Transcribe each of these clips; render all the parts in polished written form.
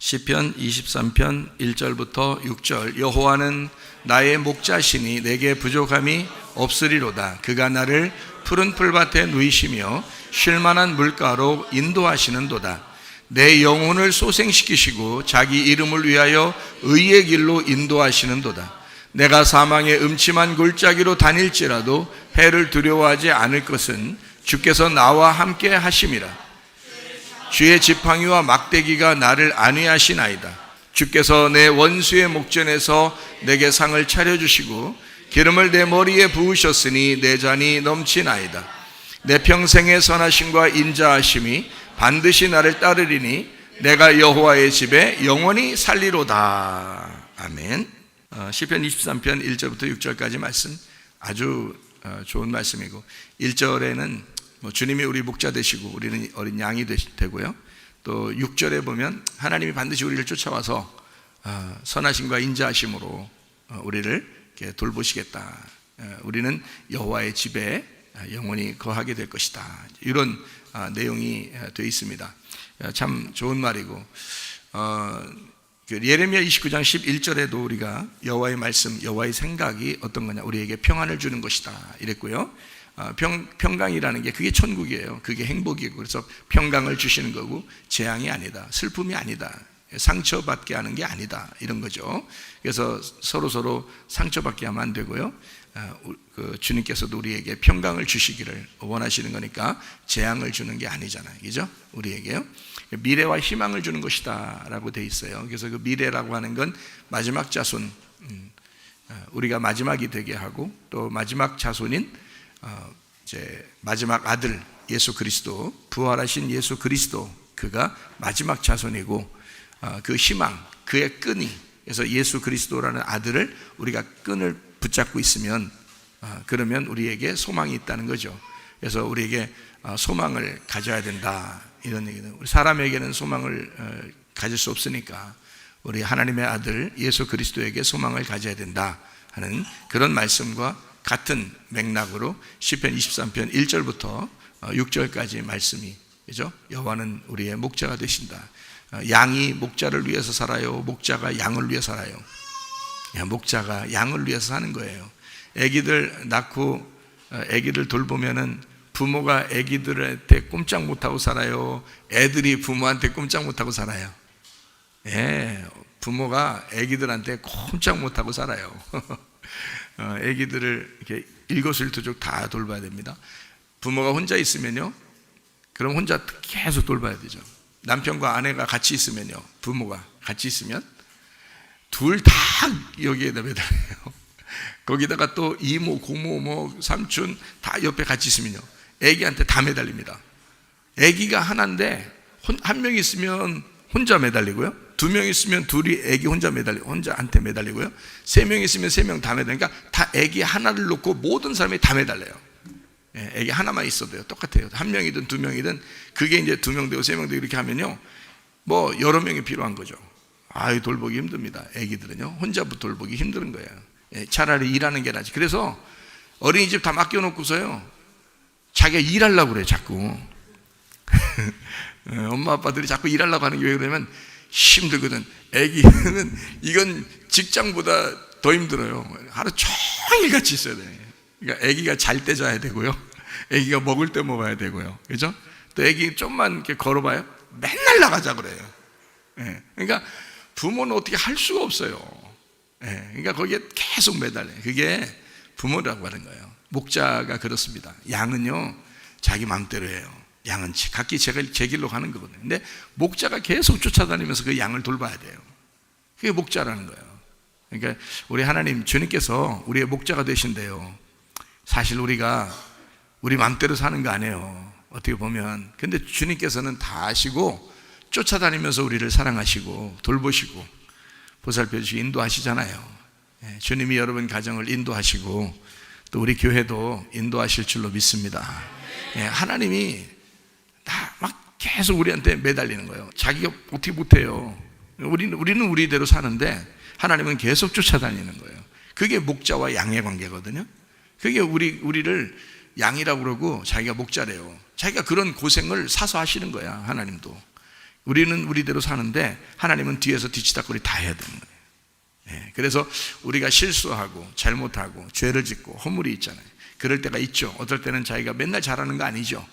시편 23편 1절부터 6절. 여호와는 나의 목자시니 내게 부족함이 없으리로다. 그가 나를 푸른 풀밭에 누이시며 쉴만한 물가로 인도하시는도다. 내 영혼을 소생시키시고 자기 이름을 위하여 의의 길로 인도하시는도다. 내가 사망의 음침한 골짜기로 다닐지라도 해를 두려워하지 않을 것은 주께서 나와 함께 하심이라. 주의 지팡이와 막대기가 나를 안위하시나이다. 주께서 내 원수의 목전에서 내게 상을 차려주시고 기름을 내 머리에 부으셨으니 내 잔이 넘치나이다. 내 평생의 선하심과 인자하심이 반드시 나를 따르리니 내가 여호와의 집에 영원히 살리로다. 아멘. 시편 23편 1절부터 6절까지 말씀 아주 좋은 말씀이고, 1절에는 주님이 우리 목자 되시고 우리는 어린 양이 되고요, 또 6절에 보면 하나님이 반드시 우리를 쫓아와서 선하심과 인자하심으로 우리를 이렇게 돌보시겠다. 우리는 여호와의 집에 영원히 거하게 될 것이다. 이런 내용이 되어 있습니다. 참 좋은 말이고, 예레미야 29장 11절에도 우리가 여호와의 말씀, 여호와의 생각이 어떤 거냐, 우리에게 평안을 주는 것이다 이랬고요. 평강이라는 게 그게 천국이에요. 그게 행복이고, 그래서 평강을 주시는 거고 재앙이 아니다, 슬픔이 아니다, 상처받게 하는 게 아니다, 이런 거죠. 그래서 서로 상처받게 하면 안 되고요, 주님께서도 우리에게 평강을 주시기를 원하시는 거니까 재앙을 주는 게 아니잖아요, 그죠? 우리에게요. 미래와 희망을 주는 것이다 라고 돼 있어요. 그래서 그 미래라고 하는 건 마지막 자손, 우리가 마지막이 되게 하고, 또 마지막 자손인 이제 마지막 아들 예수 그리스도, 부활하신 예수 그리스도, 그가 마지막 자손이고, 그 희망, 그의 끈이, 그래서 예수 그리스도라는 아들을 우리가 끈을 붙잡고 있으면 그러면 우리에게 소망이 있다는 거죠. 그래서 우리에게 소망을 가져야 된다, 이런 얘기는, 우리 사람에게는 소망을 가질 수 없으니까 우리 하나님의 아들 예수 그리스도에게 소망을 가져야 된다 하는 그런 말씀과 같은 맥락으로 시편 23편 1절부터 6절까지 말씀이, 그죠? 여호와는 우리의 목자가 되신다. 양이 목자를 위해서 살아요? 목자가 양을 위해 살아요? 목자가 양을 위해서 사는 거예요. 아기들 낳고 아기들 돌보면은 부모가 아기들한테 꼼짝 못하고 살아요? 애들이 부모한테 꼼짝 못하고 살아요? 부모가 아기들한테 꼼짝 못하고 살아요. 아기들을 이렇게 일거수일투족 다 돌봐야 됩니다. 부모가 혼자 있으면요, 그럼 혼자 계속 돌봐야 되죠. 남편과 아내가 같이 있으면요, 부모가 같이 있으면 둘 다 여기에다 매달려요. 거기다가 또 이모, 고모, 삼촌 다 옆에 같이 있으면요, 아기한테 다 매달립니다. 아기가 하나인데 한 명 있으면 혼자 매달리고요, 두 명 있으면 둘이 아기 혼자한테 매달리고요, 세 명 있으면 세 명 다 매달리니까 다 아기 하나를 놓고 모든 사람이 다 매달려요. 아기 하나만 있어도요, 똑같아요. 한 명이든 두 명이든, 그게 이제 두 명 되고 세 명 되고 이렇게 하면요, 뭐 여러 명이 필요한 거죠. 돌보기 힘듭니다. 아기들은요, 혼자 돌보기 힘든 거예요. 차라리 일하는 게 낫지. 그래서 어린이집 다 맡겨놓고서요, 자기가 일하려고 그래요, 자꾸. 엄마 아빠들이 자꾸 일하려고 하는 게 왜 그러냐면 힘들거든. 아기는 이건 직장보다 더 힘들어요. 하루 종일 같이 있어야 돼. 그러니까 아기가 잘 때 자야 되고요, 아기가 먹을 때 먹어야 되고요, 그죠? 또 아기 좀만 이렇게 걸어봐요, 맨날 나가자 그래요. 그러니까 부모는 어떻게 할 수가 없어요. 그러니까 거기에 계속 매달려요. 그게 부모라고 하는 거예요. 목자가 그렇습니다. 양은요, 자기 마음대로 해요. 양은 각기 제 길로 가는 거거든요. 근데 목자가 계속 쫓아다니면서 그 양을 돌봐야 돼요. 그게 목자라는 거예요. 그러니까 우리 하나님 주님께서 우리의 목자가 되신대요. 사실 우리가 우리 마음대로 사는 거 아니에요, 어떻게 보면. 근데 주님께서는 다 아시고 쫓아다니면서 우리를 사랑하시고 돌보시고 보살펴 주시고 인도하시잖아요. 주님이 여러분 가정을 인도하시고 또 우리 교회도 인도하실 줄로 믿습니다. 하나님이 다 막 계속 우리한테 매달리는 거예요. 자기가 어떻게 못해요. 우리는 우리대로 사는데 하나님은 계속 쫓아다니는 거예요. 그게 목자와 양의 관계거든요. 그게 우리를 양이라고 그러고 자기가 목자래요. 자기가 그런 고생을 사서 하시는 거야, 하나님도. 우리는 우리대로 사는데 하나님은 뒤에서 뒤치다거리 다 해야 되는 거예요. 그래서 우리가 실수하고 잘못하고 죄를 짓고 허물이 있잖아요. 그럴 때가 있죠. 어떨 때는 자기가 맨날 잘하는 거 아니죠.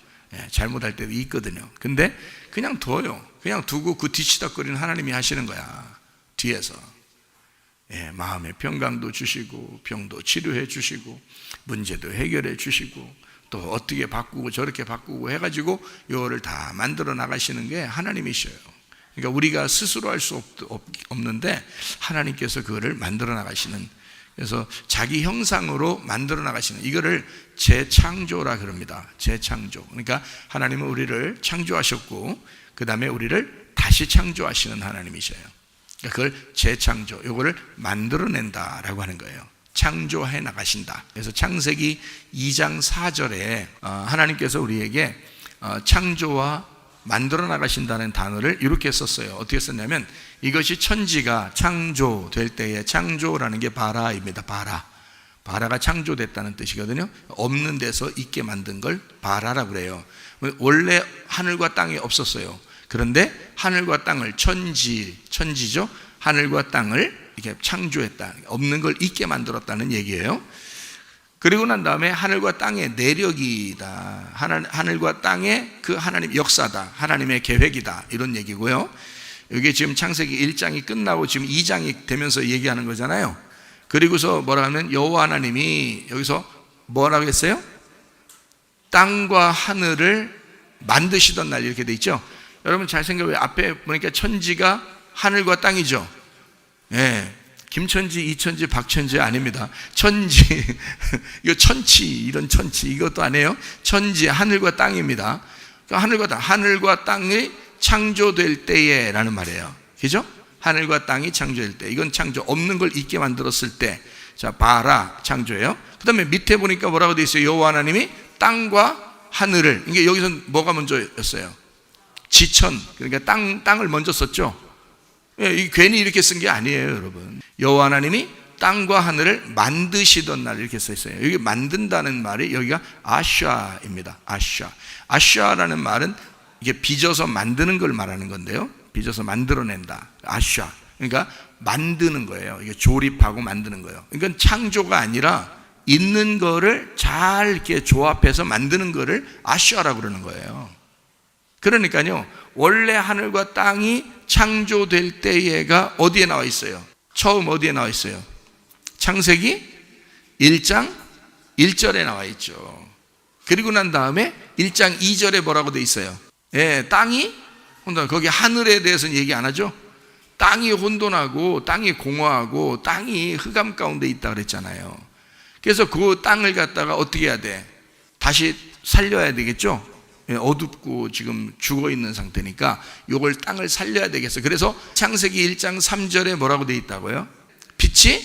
잘못할 때도 있거든요. 근데 그냥 둬요. 그냥 두고 그 뒤치다거리는 하나님이 하시는 거야. 뒤에서 마음의 평강도 주시고 병도 치료해 주시고 문제도 해결해 주시고 또 어떻게 바꾸고 저렇게 바꾸고 해가지고 이거를 다 만들어 나가시는 게 하나님이셔요. 그러니까 우리가 스스로 할 수 없는데 하나님께서 그거를 만들어 나가시는, 그래서 자기 형상으로 만들어 나가시는, 이거를 재창조라 그럽니다. 재창조. 그러니까 하나님은 우리를 창조하셨고 그 다음에 우리를 다시 창조하시는 하나님이셔요. 그러니까 그걸 재창조, 이거를 만들어낸다라고 하는 거예요. 창조해 나가신다. 그래서 창세기 2장 4절에 하나님께서 우리에게 창조와 만들어 나가신다는 단어를 이렇게 썼어요. 어떻게 썼냐면 이것이 천지가 창조될 때의, 창조라는 게 바라입니다. 바라가 창조됐다는 뜻이거든요. 없는 데서 있게 만든 걸 바라라고 그래요. 원래 하늘과 땅이 없었어요. 그런데 하늘과 땅을, 천지죠. 하늘과 땅을 이렇게 창조했다. 없는 걸 있게 만들었다는 얘기예요. 그리고 난 다음에 하늘과 땅의 내력이다. 하늘과 땅의 그 하나님 역사다. 하나님의 계획이다. 이런 얘기고요. 이게 지금 창세기 1장이 끝나고 지금 2장이 되면서 얘기하는 거잖아요. 그리고서 뭐라 하면 여호와 하나님이 여기서 뭐라고 했어요? 땅과 하늘을 만드시던 날, 이렇게 돼 있죠. 여러분 잘 생각해요. 앞에 보니까 천지가 하늘과 땅이죠. 김천지, 이천지, 박천지 아닙니다. 천지, 이거 천치, 이런 천치, 이것도 아니에요. 천지, 하늘과 땅입니다. 그러니까 하늘과 땅이 창조될 때에 라는 말이에요. 그죠? 하늘과 땅이 창조될 때. 이건 창조, 없는 걸 있게 만들었을 때. 자, 바라, 창조예요. 그 다음에 밑에 보니까 뭐라고 되어 있어요? 여호와 하나님이 땅과 하늘을, 이게 여기서 뭐가 먼저였어요? 지천, 그러니까 땅을 먼저 썼죠. 괜히 이렇게 쓴 게 아니에요, 여러분. 여호와 하나님이 땅과 하늘을 만드시던 날, 이렇게 써 있어요. 여기 만든다는 말이 여기가 아샤입니다. 아샤라는 말은 이게 빚어서 만드는 걸 말하는 건데요. 빚어서 만들어낸다. 아샤. 그러니까 만드는 거예요. 이게 조립하고 만드는 거예요. 이건 창조가 아니라 있는 거를 잘 이렇게 조합해서 만드는 거를 아샤라고 그러는 거예요. 그러니까요, 원래 하늘과 땅이 창조될 때가 어디에 나와 있어요? 처음 어디에 나와 있어요? 창세기 1장 1절에 나와 있죠. 그리고 난 다음에 1장 2절에 뭐라고 돼 있어요? 땅이 혼돈, 거기 하늘에 대해서는 얘기 안 하죠? 땅이 혼돈하고 땅이 공허하고 땅이 흑암 가운데 있다 그랬잖아요. 그래서 그 땅을 갖다가 어떻게 해야 돼? 다시 살려야 되겠죠? 어둡고 지금 죽어있는 상태니까 이걸 땅을 살려야 되겠어. 그래서 창세기 1장 3절에 뭐라고 돼 있다고요? 빛이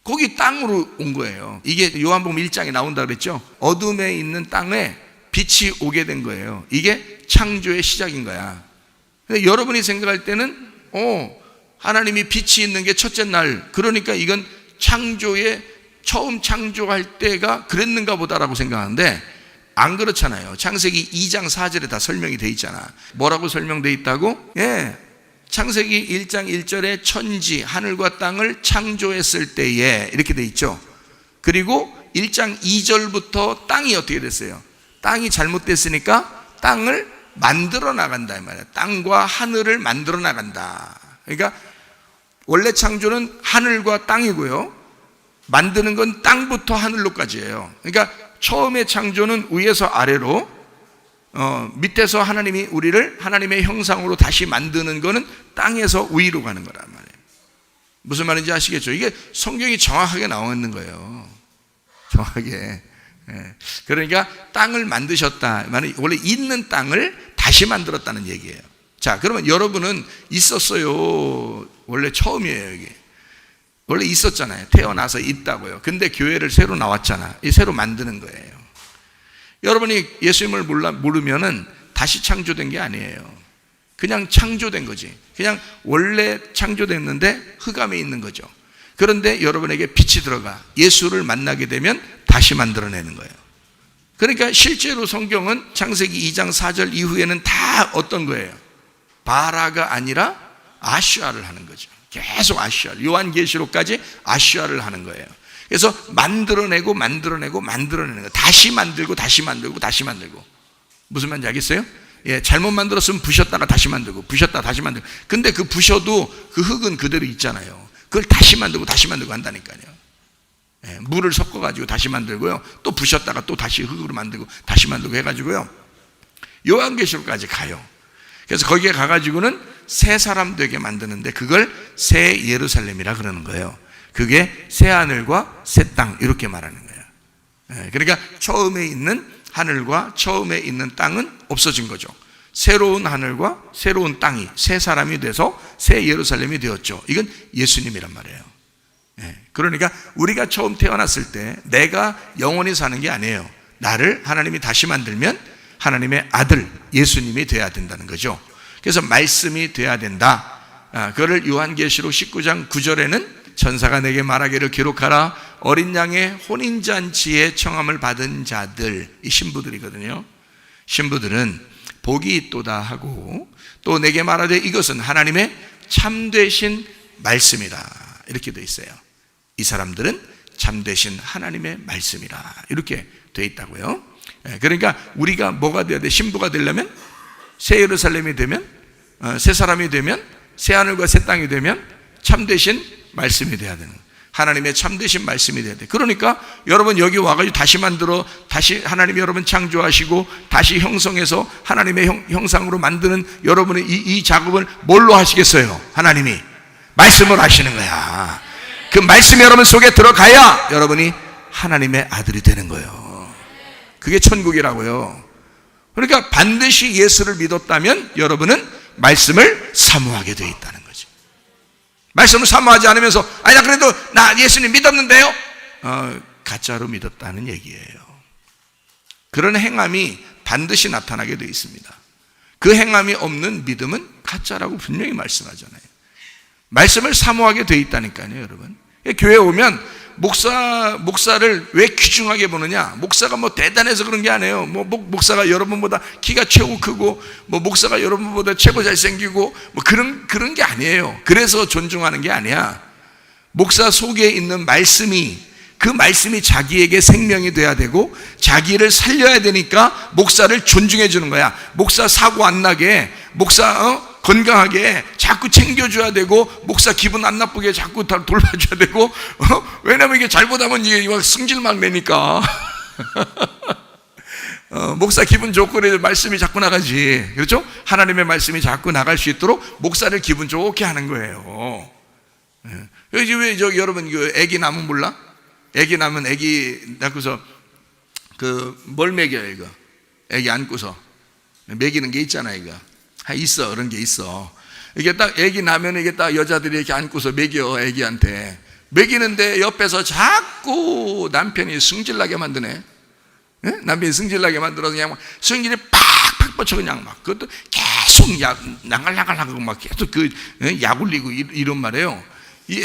거기 땅으로 온 거예요. 이게 요한복음 1장에 나온다 그랬죠? 어둠에 있는 땅에 빛이 오게 된 거예요. 이게 창조의 시작인 거야. 근데 여러분이 생각할 때는 하나님이 빛이 있는 게 첫째 날, 그러니까 이건 창조의 처음 창조할 때가 그랬는가 보다라고 생각하는데 안 그렇잖아요. 창세기 2장 4절에 다 설명이 돼 있잖아. 뭐라고 설명돼 있다고? 창세기 1장 1절에 천지, 하늘과 땅을 창조했을 때에 이렇게 돼 있죠. 그리고 1장 2절부터 땅이 어떻게 됐어요? 땅이 잘못됐으니까 땅을 만들어 나간다 이 말이야. 땅과 하늘을 만들어 나간다. 그러니까 원래 창조는 하늘과 땅이고요, 만드는 건 땅부터 하늘로까지예요. 그러니까 처음의 창조는 위에서 아래로, 밑에서 하나님이 우리를 하나님의 형상으로 다시 만드는 거는 땅에서 위로 가는 거란 말이에요. 무슨 말인지 아시겠죠? 이게 성경이 정확하게 나와 있는 거예요. 정확하게. 그러니까 땅을 만드셨다. 원래 있는 땅을 다시 만들었다는 얘기예요. 자, 그러면 여러분은 있었어요. 원래 처음이에요, 이게. 원래 있었잖아요. 태어나서 있다고요. 근데 교회를 새로 나왔잖아. 이 새로 만드는 거예요. 여러분이 예수님을 모르면은 다시 창조된 게 아니에요. 그냥 창조된 거지. 그냥 원래 창조됐는데 흑암에 있는 거죠. 그런데 여러분에게 빛이 들어가 예수를 만나게 되면 다시 만들어내는 거예요. 그러니까 실제로 성경은 창세기 2장 4절 이후에는 다 어떤 거예요? 바라가 아니라 아슈아를 하는 거죠. 계속 아슈아, 요한계시록까지 아슈아를 하는 거예요. 그래서 만들어내고 만들어내는 거, 다시 만들고 무슨 말인지 알겠어요? 예, 잘못 만들었으면 부셨다가 다시 만들고 부셨다가 다시 만들고, 근데 그 부셔도 그 흙은 그대로 있잖아요. 그걸 다시 만들고 한다니까요. 예, 물을 섞어가지고 다시 만들고요, 또 부셨다가 또 다시 흙으로 만들고 다시 만들고 해가지고요, 요한계시록까지 가요. 그래서 거기에 가가지고는 새 사람 되게 만드는데 그걸 새 예루살렘이라 그러는 거예요. 그게 새 하늘과 새 땅, 이렇게 말하는 거예요. 예, 그러니까 처음에 있는 하늘과 처음에 있는 땅은 없어진 거죠. 새로운 하늘과 새로운 땅이 새 사람이 돼서 새 예루살렘이 되었죠. 이건 예수님이란 말이에요. 예, 그러니까 우리가 처음 태어났을 때 내가 영원히 사는 게 아니에요. 나를 하나님이 다시 만들면 하나님의 아들 예수님이 돼야 된다는 거죠. 그래서 말씀이 돼야 된다. 그거를 요한계시록 19장 9절에는 천사가 내게 말하기를 기록하라. 어린 양의 혼인잔치에 청함을 받은 자들, 이 신부들이거든요. 신부들은 복이 있도다 하고, 또 내게 말하되 이것은 하나님의 참되신 말씀이다, 이렇게 되어 있어요. 이 사람들은 참되신 하나님의 말씀이라, 이렇게 되어 있다고요. 그러니까 우리가 뭐가 되어야 돼? 신부가 되려면, 새 예루살렘이 되면, 새 사람이 되면, 새 하늘과 새 땅이 되면 참되신 말씀이 돼야 되는 거예요. 하나님의 참되신 말씀이 돼야 돼. 그러니까 여러분 여기 와가지고 다시 만들어, 다시 하나님이 여러분 창조하시고 다시 형성해서 하나님의 형상으로 만드는 여러분의 이 작업을 뭘로 하시겠어요? 하나님이 말씀을 하시는 거야. 그 말씀이 여러분 속에 들어가야 여러분이 하나님의 아들이 되는 거예요. 그게 천국이라고요. 그러니까 반드시 예수를 믿었다면 여러분은 말씀을 사모하게 되어 있다는 거죠. 말씀을 사모하지 않으면서 아니 나 그래도 나 예수님 믿었는데요, 가짜로 믿었다는 얘기예요. 그런 행함이 반드시 나타나게 되어 있습니다. 그 행함이 없는 믿음은 가짜라고 분명히 말씀하잖아요. 말씀을 사모하게 되어 있다니까요, 여러분. 교회 오면 목사를 왜 귀중하게 보느냐? 목사가 뭐 대단해서 그런 게 아니에요. 뭐 목사가 여러분보다 키가 최고 크고, 뭐 목사가 여러분보다 최고 잘생기고, 뭐 그런 게 아니에요. 그래서 존중하는 게 아니야. 목사 속에 있는 말씀이, 그 말씀이 자기에게 생명이 돼야 되고 자기를 살려야 되니까 목사를 존중해 주는 거야. 목사 사고 안 나게, 목사 건강하게 자꾸 챙겨줘야 되고, 목사 기분 안 나쁘게 자꾸 다 돌봐줘야 되고, 왜냐면 이게 잘못하면 이게 막 승질만 내니까. 목사 기분 좋고 그래 말씀이 자꾸 나가지. 그렇죠? 하나님의 말씀이 자꾸 나갈 수 있도록 목사를 기분 좋게 하는 거예요. 여기 왜 여러분 그 애기 낳으면 몰라? 애기 낳으면 애기 낳고서 뭘 먹여요 이거? 애기 안고서 먹이는 게 있잖아 이거. 있어, 그런 게 있어. 이게 딱 애기 나면 이게 딱 여자들이 이렇게 안고서 먹여, 애기한테 먹이는데 옆에서 자꾸 남편이 승질나게 만드네. 예? 남편이 승질나게 만들어서 그냥 막 승질이 팍팍 뻗쳐 그냥 막 그것도 계속 나갈나갈하고 막 계속 약 올리고 이런 말이에요. 이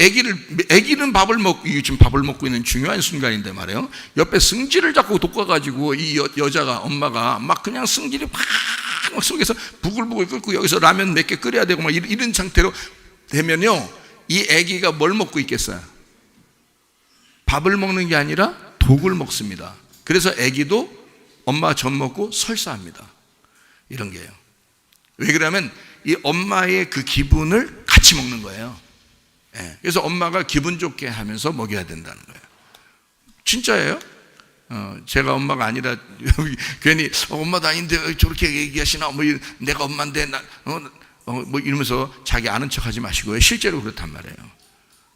애기는 밥을 먹고, 지금 밥을 먹고 있는 중요한 순간인데 말이에요. 옆에 승질을 자꾸 돋궈가지고 이 여자가, 엄마가 막 그냥 승질이 막 속에서 부글부글 끓고 여기서 라면 몇 개 끓여야 되고 막 이런 상태로 되면요, 이 애기가 뭘 먹고 있겠어요? 밥을 먹는 게 아니라 독을 먹습니다. 그래서 애기도 엄마 젖 먹고 설사합니다. 이런 게요. 왜 그러냐면 이 엄마의 그 기분을 같이 먹는 거예요. 예, 그래서 엄마가 기분 좋게 하면서 먹여야 된다는 거예요. 진짜예요. 제가 엄마가 아니라 괜히 엄마도 아닌데 저렇게 얘기하시나, 뭐 내가 엄마인데 뭐 이러면서 자기 아는 척 하지 마시고요. 실제로 그렇단 말이에요.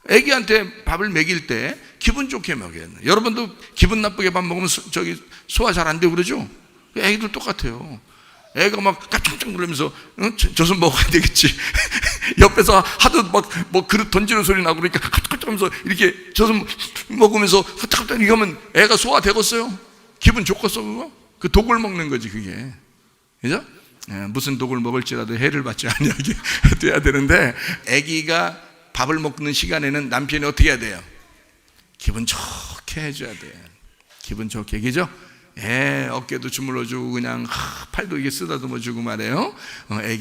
애기한테 밥을 먹일 때 기분 좋게 먹여야 돼요. 여러분도 기분 나쁘게 밥 먹으면 소화 잘 안 되고 그러죠? 애기도 똑같아요. 애가 막 깜짝 놀라면서 젖은 먹어야 되겠지. 옆에서 하도 막 뭐 그릇 던지는 소리 나고 그러니까 깜짝하면서 이렇게 젖은 먹으면서 깜짝 이거 하면 애가 소화되겠어요? 기분 좋겠어 그거? 그 독을 먹는 거지 그게. 그죠? 무슨 독을 먹을지라도 해를 받지 아니하게 돼야 되는데, 애기가 밥을 먹는 시간에는 남편이 어떻게 해야 돼요? 기분 좋게 해줘야 돼. 기분 좋게, 그죠? 어깨도 주물러주고 그냥 팔도 이게 쓰다듬어주고 말이에요.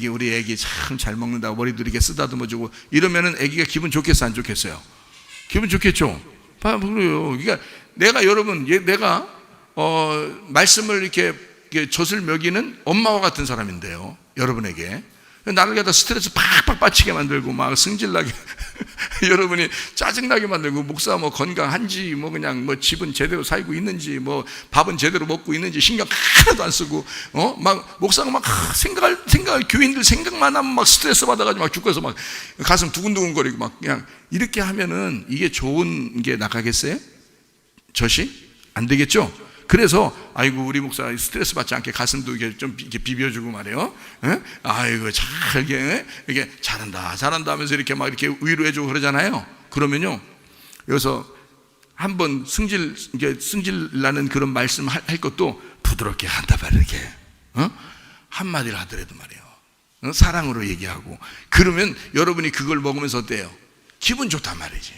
우리 애기 참 잘 먹는다고 머리도 이렇게 쓰다듬어주고 이러면은 애기가 기분 좋겠어 안 좋겠어요? 기분 좋겠죠. 그래요. 그러니까 내가 말씀을 이렇게 젖을 먹이는 엄마와 같은 사람인데요, 여러분에게 나를 갖다 스트레스 팍팍 빠치게 만들고 막 승질나게 여러분이 짜증나게 만들고, 목사 뭐 건강한지 뭐 그냥 뭐 집은 제대로 살고 있는지 뭐 밥은 제대로 먹고 있는지 신경 하나도 안 쓰고 막 목사가 막 생각할 교인들 생각만 하면 막 스트레스 받아가지고 막 죽어서 막 가슴 두근두근거리고 막 그냥 이렇게 하면은 이게 좋은 게 나가겠어요? 젖이? 안 되겠죠? 그래서 아이고 우리 목사 스트레스 받지 않게 가슴도 이렇게 좀 이렇게 비벼주고 말이에요. 아이고 잘 이게 잘한다 하면서 이렇게 막 이렇게 위로해주고 그러잖아요. 그러면요, 여기서 한번 승질 나는 그런 말씀 할 것도 부드럽게 한다 말이에요. 이렇게 한마디를 하더라도 말이에요, 사랑으로 얘기하고 그러면 여러분이 그걸 먹으면서 어때요? 기분 좋단 말이지.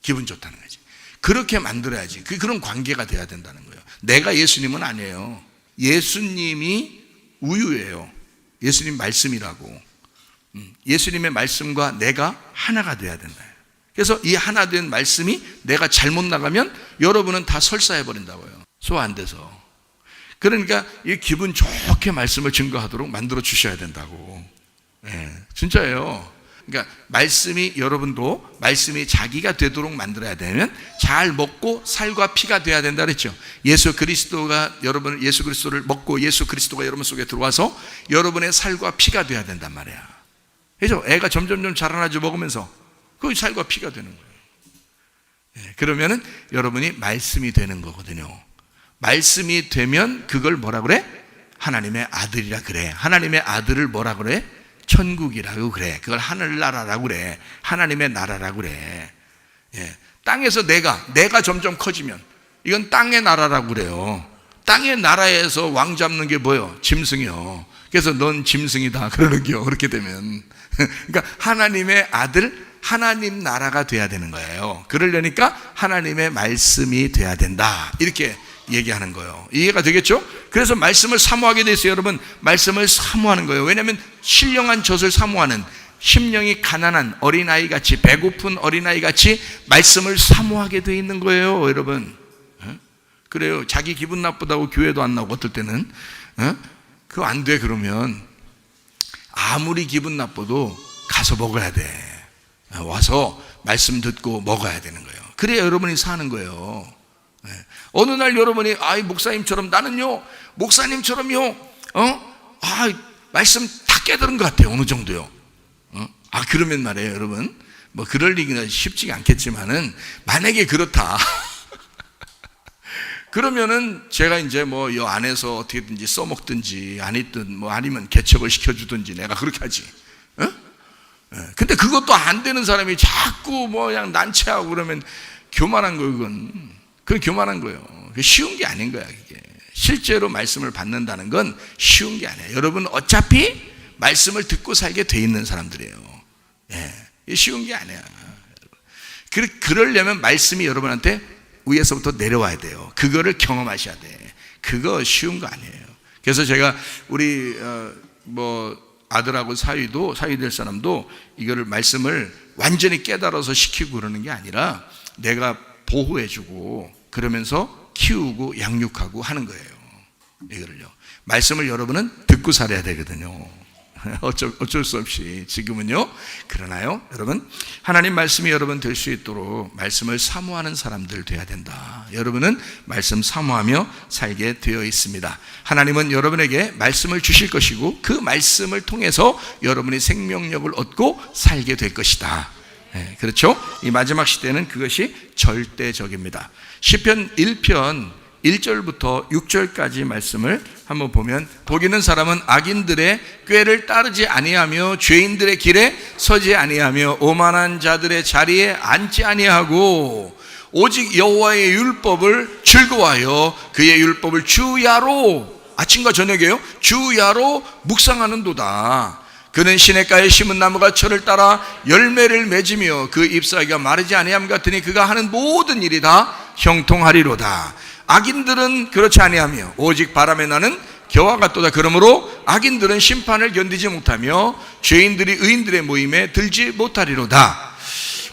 기분 좋다는 거지. 그렇게 만들어야지. 그런 관계가 돼야 된다는 거예요. 내가 예수님은 아니에요. 예수님이 우유예요. 예수님 말씀이라고. 예수님의 말씀과 내가 하나가 돼야 된다. 그래서 이 하나 된 말씀이 내가 잘못 나가면 여러분은 다 설사해버린다고요. 소화 안 돼서. 그러니까 이 기분 좋게 말씀을 증거하도록 만들어 주셔야 된다고. 진짜예요. 그러니까 말씀이, 여러분도 말씀이 자기가 되도록 만들어야 되면 잘 먹고 살과 피가 돼야 된다 그랬죠. 예수 그리스도를 먹고 예수 그리스도가 여러분 속에 들어와서 여러분의 살과 피가 돼야 된단 말이야. 그래서 애가 점점 자라나죠. 먹으면서 그 살과 피가 되는 거예요. 그러면은 여러분이 말씀이 되는 거거든요. 말씀이 되면 그걸 뭐라 그래? 하나님의 아들이라 그래. 하나님의 아들을 뭐라 그래? 천국이라고 그래. 그걸 하늘나라라고 그래. 하나님의 나라라고 그래. 땅에서 내가 점점 커지면 이건 땅의 나라라고 그래요. 땅의 나라에서 왕 잡는 게 뭐예요? 짐승이요. 그래서 넌 짐승이다 그러는 겨. 그렇게 되면 그러니까 하나님의 아들, 하나님 나라가 돼야 되는 거예요. 그러려니까 하나님의 말씀이 돼야 된다, 이렇게 얘기하는 거예요. 이해가 되겠죠? 그래서 말씀을 사모하게 돼 있어요. 여러분, 말씀을 사모하는 거예요. 왜냐하면 신령한 젖을 사모하는, 심령이 가난한 어린아이같이, 배고픈 어린아이같이 말씀을 사모하게 돼 있는 거예요. 여러분, 그래요. 자기 기분 나쁘다고 교회도 안 나오고 어떨 때는 그거 안 돼. 그러면 아무리 기분 나빠도 가서 먹어야 돼. 와서 말씀 듣고 먹어야 되는 거예요. 그래야 여러분이 사는 거예요. 어느 날 여러분이 목사님처럼, 나는요 목사님처럼요 말씀 다 깨달은 것 같아요. 어느 정도요. 그러면 말이에요, 여러분, 뭐 그럴 리기는 쉽지가 않겠지만은 만약에 그렇다 그러면은 제가 이제 뭐 이 안에서 어떻게든지 써먹든지 아니면 개척을 시켜주든지 내가 그렇게 하지. 근데 그것도 안 되는 사람이 자꾸 뭐 그냥 난처하고 그러면 교만한 거예요. 그건 교만한 거예요. 쉬운 게 아닌 거야. 이게 실제로 말씀을 받는다는 건 쉬운 게 아니에요. 여러분 어차피 말씀을 듣고 살게 돼 있는 사람들이에요. 쉬운 게 아니야. 그러려면 말씀이 여러분한테 위에서부터 내려와야 돼요. 그거를 경험하셔야 돼. 그거 쉬운 거 아니에요. 그래서 제가 우리 아들하고 사위 될 사람도 이거를 말씀을 완전히 깨달아서 시키고 그러는 게 아니라 내가 보호해주고 그러면서 키우고 양육하고 하는 거예요. 이거를요. 말씀을 여러분은 듣고 살아야 되거든요. 어쩔 수 없이 지금은요. 그러나요, 여러분, 하나님 말씀이 여러분 될 수 있도록 말씀을 사모하는 사람들 돼야 된다. 여러분은 말씀 사모하며 살게 되어 있습니다. 하나님은 여러분에게 말씀을 주실 것이고 그 말씀을 통해서 여러분이 생명력을 얻고 살게 될 것이다. 그렇죠? 이 마지막 시대는 그것이 절대적입니다. 시편 1편 1절부터 6절까지 말씀을 한번 보면, 복 있는 사람은 악인들의 꾀를 따르지 아니하며 죄인들의 길에 서지 아니하며 오만한 자들의 자리에 앉지 아니하고 오직 여호와의 율법을 즐거워하여 그의 율법을 주야로, 아침과 저녁에요, 주야로 묵상하는도다. 그는 시냇가에 심은 나무가 철을 따라 열매를 맺으며 그 잎사귀가 마르지 아니함 같으니 그가 하는 모든 일이 다 형통하리로다. 악인들은 그렇지 아니하며 오직 바람에 나는 겨와 같도다. 그러므로 악인들은 심판을 견디지 못하며 죄인들이 의인들의 모임에 들지 못하리로다.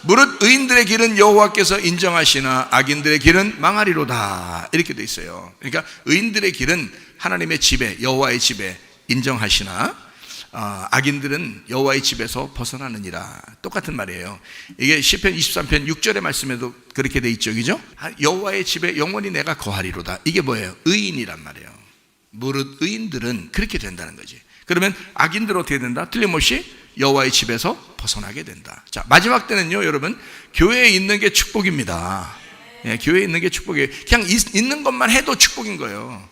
무릇 의인들의 길은 여호와께서 인정하시나 악인들의 길은 망하리로다. 이렇게 돼 있어요. 그러니까 의인들의 길은 하나님의 집에, 여호와의 집에 인정하시나 악인들은 여호와의 집에서 벗어나느니라. 똑같은 말이에요. 이게 시편 23편 6절의 말씀에도 그렇게 돼 있죠, 그죠? 여호와의 집에 영원히 내가 거하리로다. 이게 뭐예요? 의인이란 말이에요. 무릇 의인들은 그렇게 된다는 거지. 그러면 악인들은 어떻게 된다? 틀림없이 여호와의 집에서 벗어나게 된다. 자, 마지막 때는요, 여러분, 교회에 있는 게 축복입니다. 예, 교회에 있는 게 축복이에요. 그냥 있는 것만 해도 축복인 거예요.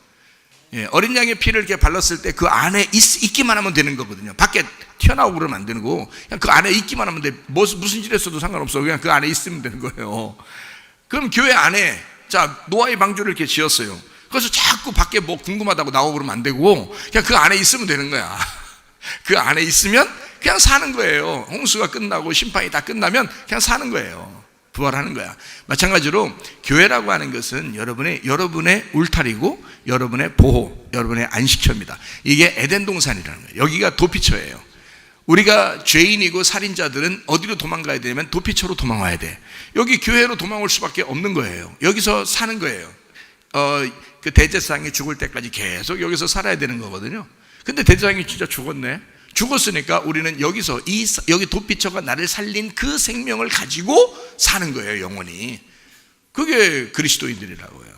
예, 어린 양의 피를 이렇게 발랐을 때 그 안에 있기만 하면 되는 거거든요. 밖에 튀어나오고 그러면 안 되는 거고, 그냥 그 안에 있기만 하면 돼. 무슨 짓 했어도 상관없어. 그냥 그 안에 있으면 되는 거예요. 그럼 교회 안에, 자, 노아의 방주를 이렇게 지었어요. 그래서 자꾸 밖에 뭐 궁금하다고 나오고 그러면 안 되고, 그냥 그 안에 있으면 되는 거야. 그 안에 있으면 그냥 사는 거예요. 홍수가 끝나고 심판이 다 끝나면 그냥 사는 거예요. 부활하는 거야. 마찬가지로 교회라고 하는 것은 여러분의 울타리고 여러분의 보호, 여러분의 안식처입니다. 이게 에덴 동산이라는 거예요. 여기가 도피처예요. 우리가 죄인이고 살인자들은 어디로 도망가야 되냐면 도피처로 도망와야 돼. 여기 교회로 도망올 수밖에 없는 거예요. 여기서 사는 거예요. 그 대제사장이 죽을 때까지 계속 여기서 살아야 되는 거거든요. 근데 대제사장이 진짜 죽었네. 죽었으니까 우리는 여기 도피처가 나를 살린 그 생명을 가지고 사는 거예요, 영원히. 그게 그리스도인들이라고요.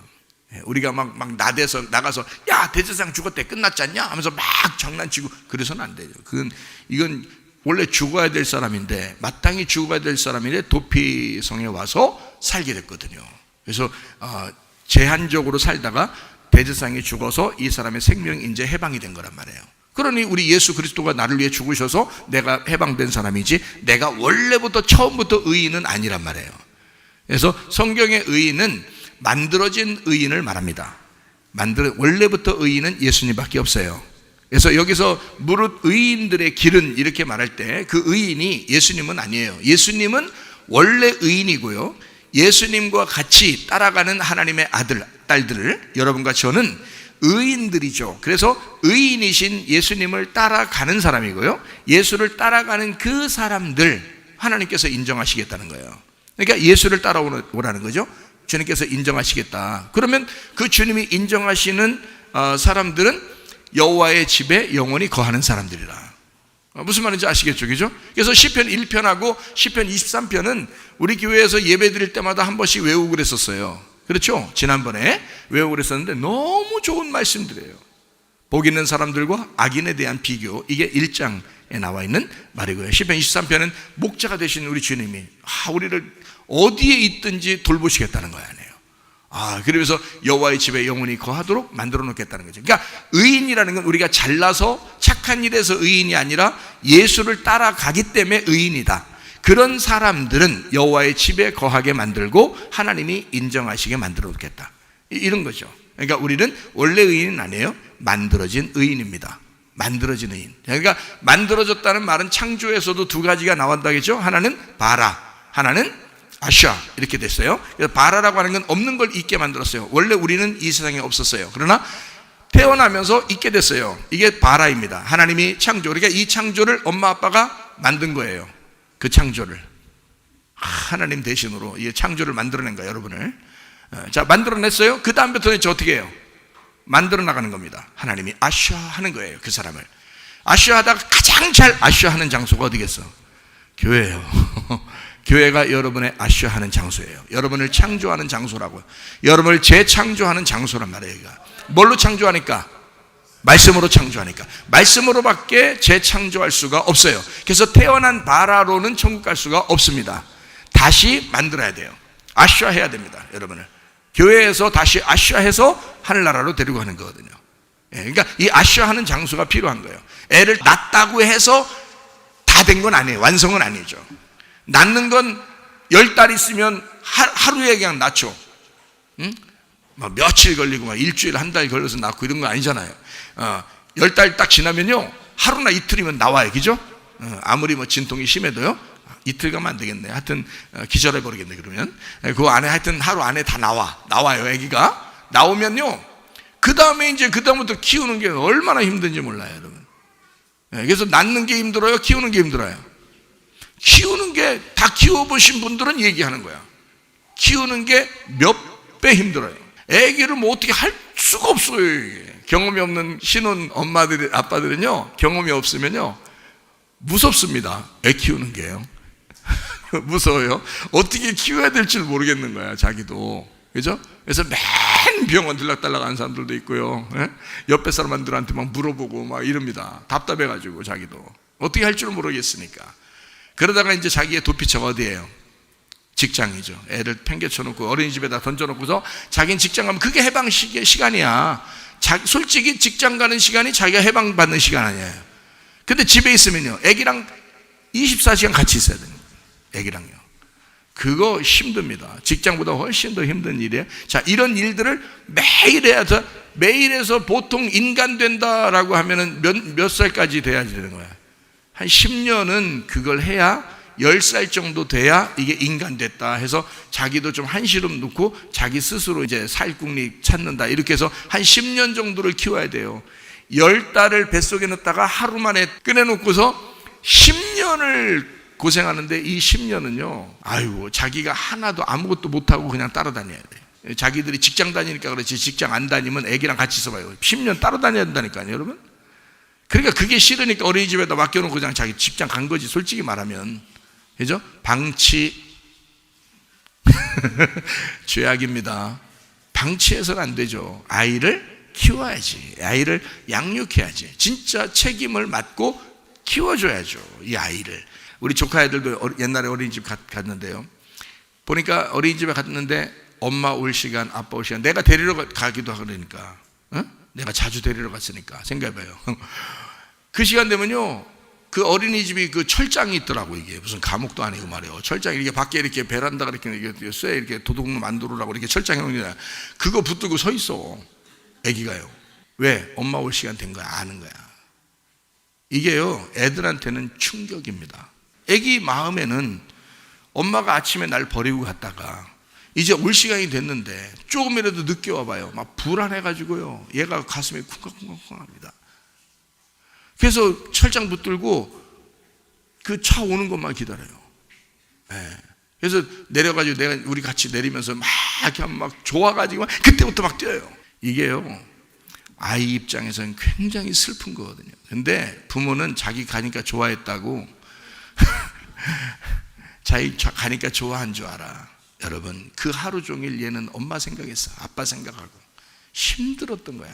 우리가 막 나가서, 야, 대제사장 죽었대, 끝났지 않냐? 하면서 막 장난치고, 그래서는 안 돼요. 이건 원래 죽어야 될 사람인데, 마땅히 죽어야 될 사람인데, 도피성에 와서 살게 됐거든요. 그래서, 제한적으로 살다가 대제사장이 죽어서 이 사람의 생명이 이제 해방이 된 거란 말이에요. 그러니 우리 예수 그리스도가 나를 위해 죽으셔서 내가 해방된 사람이지, 내가 원래부터 처음부터 의인은 아니란 말이에요. 그래서 성경의 의인은 만들어진 의인을 말합니다. 원래부터 의인은 예수님밖에 없어요. 그래서 여기서 무릇 의인들의 길은 이렇게 말할 때 그 의인이 예수님은 아니에요. 예수님은 원래 의인이고요, 예수님과 같이 따라가는 하나님의 아들, 딸들을, 여러분과 저는 의인들이죠. 그래서 의인이신 예수님을 따라가는 사람이고요, 예수를 따라가는 그 사람들 하나님께서 인정하시겠다는 거예요. 그러니까 예수를 따라오라는 거죠. 주님께서 인정하시겠다. 그러면 그 주님이 인정하시는 사람들은 여호와의 집에 영원히 거하는 사람들이라. 무슨 말인지 아시겠죠, 그죠? 그래서 시편 1편하고 시편 23편은 우리 교회에서 예배 드릴 때마다 한 번씩 외우고 그랬었어요. 그렇죠? 지난번에 외우고 그랬었는데 너무 좋은 말씀들이에요. 복 있는 사람들과 악인에 대한 비교, 이게 1장에 나와 있는 말이고요. 시편 23편은 목자가 되신 우리 주님이 우리를 어디에 있든지 돌보시겠다는 거 아니에요. 그러면서 여호와의 집에 영원히 거하도록 만들어 놓겠다는 거죠. 그러니까 의인이라는 건 우리가 잘나서 착한 일에서 의인이 아니라 예수를 따라가기 때문에 의인이다. 그런 사람들은 여호와의 집에 거하게 만들고 하나님이 인정하시게 만들어 놓겠다. 이런 거죠. 그러니까 우리는 원래 의인은 아니에요. 만들어진 의인입니다. 만들어진 의인. 그러니까 만들어졌다는 말은 창조에서도 두 가지가 나온다겠죠. 하나는 바라, 하나는 아샤, 이렇게 됐어요. 그래서 바라라고 하는 건 없는 걸 있게 만들었어요. 원래 우리는 이 세상에 없었어요. 그러나 태어나면서 있게 됐어요. 이게 바라입니다. 하나님이 창조, 그러니까 이 창조를 엄마 아빠가 만든 거예요. 그 창조를 하나님 대신으로 이 창조를 만들어낸 거예요, 여러분을. 자, 만들어냈어요. 그 다음부터는 어떻게 해요? 만들어 나가는 겁니다. 하나님이 아샤 하는 거예요, 그 사람을. 아샤 하다가 가장 잘 아샤 하는 장소가 어디겠어? 교회예요. 교회가 여러분의 아샤 하는 장소예요. 여러분을 창조하는 장소라고요. 여러분을 재창조하는 장소란 말이에요. 뭘로 창조하니까? 말씀으로 창조하니까. 말씀으로밖에 재창조할 수가 없어요. 그래서 태어난 바라로는 천국 갈 수가 없습니다. 다시 만들어야 돼요. 아샤 해야 됩니다, 여러분을. 교회에서 다시 아샤 해서 하늘나라로 데리고 가는 거거든요. 그러니까 이 아샤 하는 장소가 필요한 거예요. 애를 낳았다고 해서 다 된 건 아니에요. 완성은 아니죠. 낳는 건 10달 있으면 하루에 그냥 낳죠. 막 며칠 걸리고 막 일주일, 한 달 걸려서 낳고 이런 거 아니잖아요. 10달 딱 지나면요, 하루나 이틀이면 나와요, 그죠? 아무리 뭐 진통이 심해도요, 이틀 가면 안 되겠네. 하여튼 기절해 버리겠네. 그러면 그 안에 하여튼 하루 안에 다 나와요, 아기가. 나오면요, 그 다음에 이제 그다음부터 키우는 게 얼마나 힘든지 몰라요, 여러분. 그래서 낳는 게 힘들어요, 키우는 게 힘들어요? 키우는 게, 다 키워보신 분들은 얘기하는 거야. 키우는 게 몇 배 힘들어요. 애기를 뭐 어떻게 할 수가 없어요. 이게. 경험이 없는 신혼 엄마들, 아빠들은요, 경험이 없으면요, 무섭습니다. 애 키우는 게요. 무서워요. 어떻게 키워야 될 줄 모르겠는 거야, 자기도. 그죠? 그래서 맨 병원 들락달락 하는 사람들도 있고요. 옆에 사람들한테 막 물어보고 막 이럽니다. 답답해가지고 자기도. 어떻게 할 줄 모르겠으니까. 그러다가 이제 자기의 도피처가 어디예요? 직장이죠. 애를 팽개쳐놓고 어린이집에다 던져놓고서 자기는 직장 가면 그게 해방 시간이야. 솔직히 직장 가는 시간이 자기가 해방받는 시간 아니에요. 근데 집에 있으면요, 애기랑 24시간 같이 있어야 돼요. 애기랑요. 그거 힘듭니다. 직장보다 훨씬 더 힘든 일이에요. 자, 이런 일들을 매일 해서, 매일 해서 보통 인간 된다라고 하면은 몇 살까지 돼야지 되는 거야? 한 10년은 그걸 해야, 10살 정도 돼야 이게 인간 됐다 해서 자기도 좀 한시름 놓고 자기 스스로 이제 살궁리 찾는다. 이렇게 해서 한 10년 정도를 키워야 돼요. 10달을 뱃속에 넣었다가 하루 만에 꺼내놓고서 10년을 고생하는데, 이 10년은요, 아이고, 자기가 하나도 아무것도 못하고 그냥 따라다녀야 돼. 자기들이 직장 다니니까 그렇지, 직장 안 다니면 애기랑 같이 있어봐요. 10년 따로 다녀야 된다니까요, 여러분. 그러니까 그게 싫으니까 어린이집에다 맡겨놓고 그냥 자기 직장 간 거지, 솔직히 말하면. 그죠? 방치. 죄악입니다. 방치해서는 안 되죠. 아이를 키워야지. 아이를 양육해야지. 진짜 책임을 맡고 키워줘야죠, 이 아이를. 우리 조카 애들도 옛날에 어린이집 갔는데요, 보니까 어린이집에 갔는데 엄마 올 시간, 아빠 올 시간, 내가 데리러 가기도 하고 그러니까, 내가 자주 데리러 갔으니까 생각해봐요. 그 시간 되면요, 그 어린이집이 그 철장이 있더라고. 이게 무슨 감옥도 아니고 말이에요. 철장이 이렇게 밖에 이렇게 베란다가 이렇게 쇠 이렇게 도둑놈 만들으라고 이렇게 철장 해놓는, 그거 붙들고 서 있어, 애기가요. 왜? 엄마 올 시간 된 거야, 아는 거야. 이게요, 애들한테는 충격입니다. 애기 마음에는 엄마가 아침에 날 버리고 갔다가 이제 올 시간이 됐는데 조금이라도 늦게 와봐요, 막 불안해가지고요, 얘가 가슴이 쿵쾅쿵쾅합니다. 그래서 철장 붙들고 그 차 오는 것만 기다려요. 그래서 내려가지고 우리 같이 내리면서 막 이렇게 하면 막 좋아가지고 그때부터 막 뛰어요. 이게요, 아이 입장에서는 굉장히 슬픈 거거든요. 근데 부모는 자기 가니까 좋아했다고 자기 가니까 좋아한 줄 알아. 여러분, 그 하루 종일 얘는 엄마 생각했어, 아빠 생각하고 힘들었던 거야.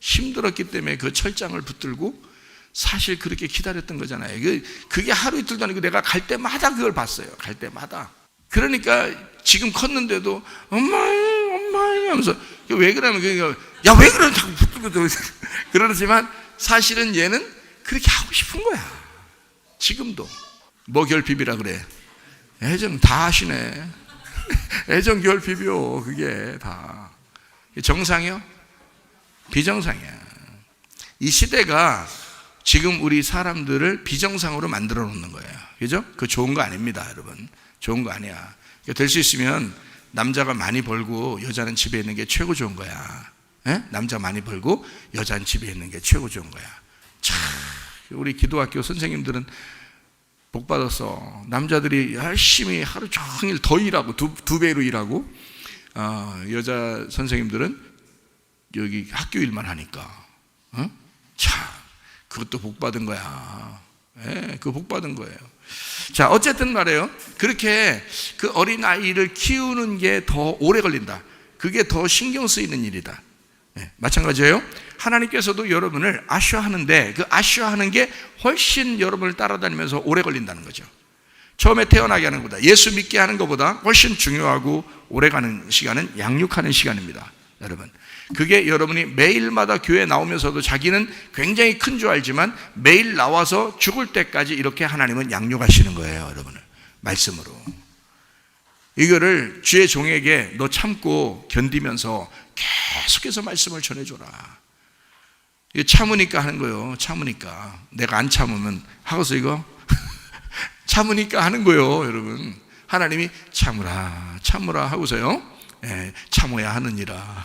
힘들었기 때문에 그 철장을 붙들고 사실 그렇게 기다렸던 거잖아요. 그게 하루 이틀도 아니고 내가 갈 때마다 그걸 봤어요. 갈 때마다. 그러니까 지금 컸는데도 엄마 하면서, 왜 그러면 야, 왜 그러면 자꾸 붙들고 그러지만 사실은 얘는 그렇게 하고 싶은 거야. 지금도. 뭐 결핍이라 그래? 애정 다 하시네. 애정 결핍이요, 그게 다. 정상이요? 비정상이야. 이 시대가 지금 우리 사람들을 비정상으로 만들어 놓는 거예요. 그죠? 그거 좋은 거 아닙니다, 여러분. 좋은 거 아니야. 될 수 있으면 남자가 많이 벌고 여자는 집에 있는 게 최고 좋은 거야. 남자 많이 벌고 여자는 집에 있는 게 최고 좋은 거야. 참, 우리 기도학교 선생님들은 복 받았어. 남자들이 열심히 하루 종일 더 일하고 두 배로 일하고, 여자 선생님들은 여기 학교 일만 하니까, 참, 그것도 복 받은 거야. 그거 복 받은 거예요. 자, 어쨌든 말이에요. 그렇게 그 어린 아이를 키우는 게 더 오래 걸린다. 그게 더 신경 쓰이는 일이다. 마찬가지예요. 하나님께서도 여러분을 아쉬워하는데 그 아쉬워하는 게 훨씬 여러분을 따라다니면서 오래 걸린다는 거죠. 처음에 태어나게 하는 것보다, 예수 믿게 하는 것보다 훨씬 중요하고 오래가는 시간은 양육하는 시간입니다, 여러분. 그게 여러분이 매일마다 교회 나오면서도 자기는 굉장히 큰 줄 알지만 매일 나와서 죽을 때까지 이렇게 하나님은 양육하시는 거예요, 여러분을. 말씀으로. 이거를 주의 종에게 너 참고 견디면서 계속해서 말씀을 전해줘라. 이거 참으니까 하는 거예요. 참으니까. 내가 안 참으면 하고서 이거 참으니까 하는 거예요, 여러분. 하나님이 참으라 하고서요, 참아야 하느니라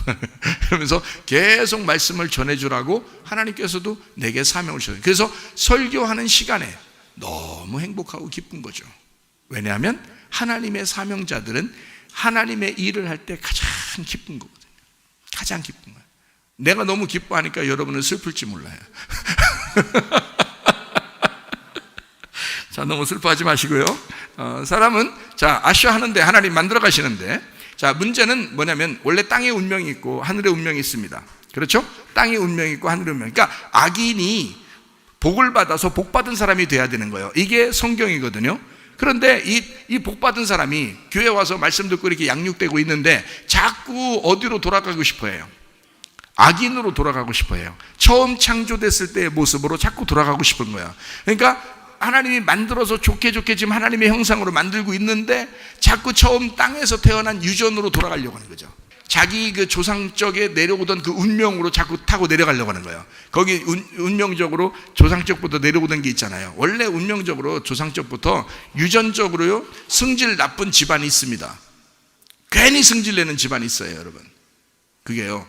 그러면서 계속 말씀을 전해주라고 하나님께서도 내게 사명을 주셨어요. 그래서 설교하는 시간에 너무 행복하고 기쁜 거죠. 왜냐하면 하나님의 사명자들은 하나님의 일을 할 때 가장 기쁜 거거든요. 가장 기쁜 거예요. 내가 너무 기뻐하니까 여러분은 슬플지 몰라요. 자, 너무 슬퍼하지 마시고요. 사람은 아쉬워하는데 하나님 만들어 가시는데, 자, 문제는 뭐냐면 원래 땅의 운명이 있고 하늘의 운명이 있습니다. 그렇죠? 땅의 운명이 있고 하늘의 운명. 그러니까 악인이 복을 받아서 복 받은 사람이 돼야 되는 거예요. 이게 성경이거든요. 그런데 이 복 받은 사람이 교회 와서 말씀 듣고 이렇게 양육되고 있는데 자꾸 어디로 돌아가고 싶어 해요? 악인으로 돌아가고 싶어 해요. 처음 창조됐을 때의 모습으로 자꾸 돌아가고 싶은 거야. 그러니까 하나님이 만들어서 좋게 지금 하나님의 형상으로 만들고 있는데 자꾸 처음 땅에서 태어난 유전으로 돌아가려고 하는 거죠. 자기 그 조상적에 내려오던 그 운명으로 자꾸 타고 내려가려고 하는 거예요. 거기 운명적으로 조상적부터 내려오던 게 있잖아요. 원래 운명적으로 조상적부터 유전적으로요 성질 나쁜 집안이 있습니다. 괜히 성질 내는 집안이 있어요, 여러분. 그게요.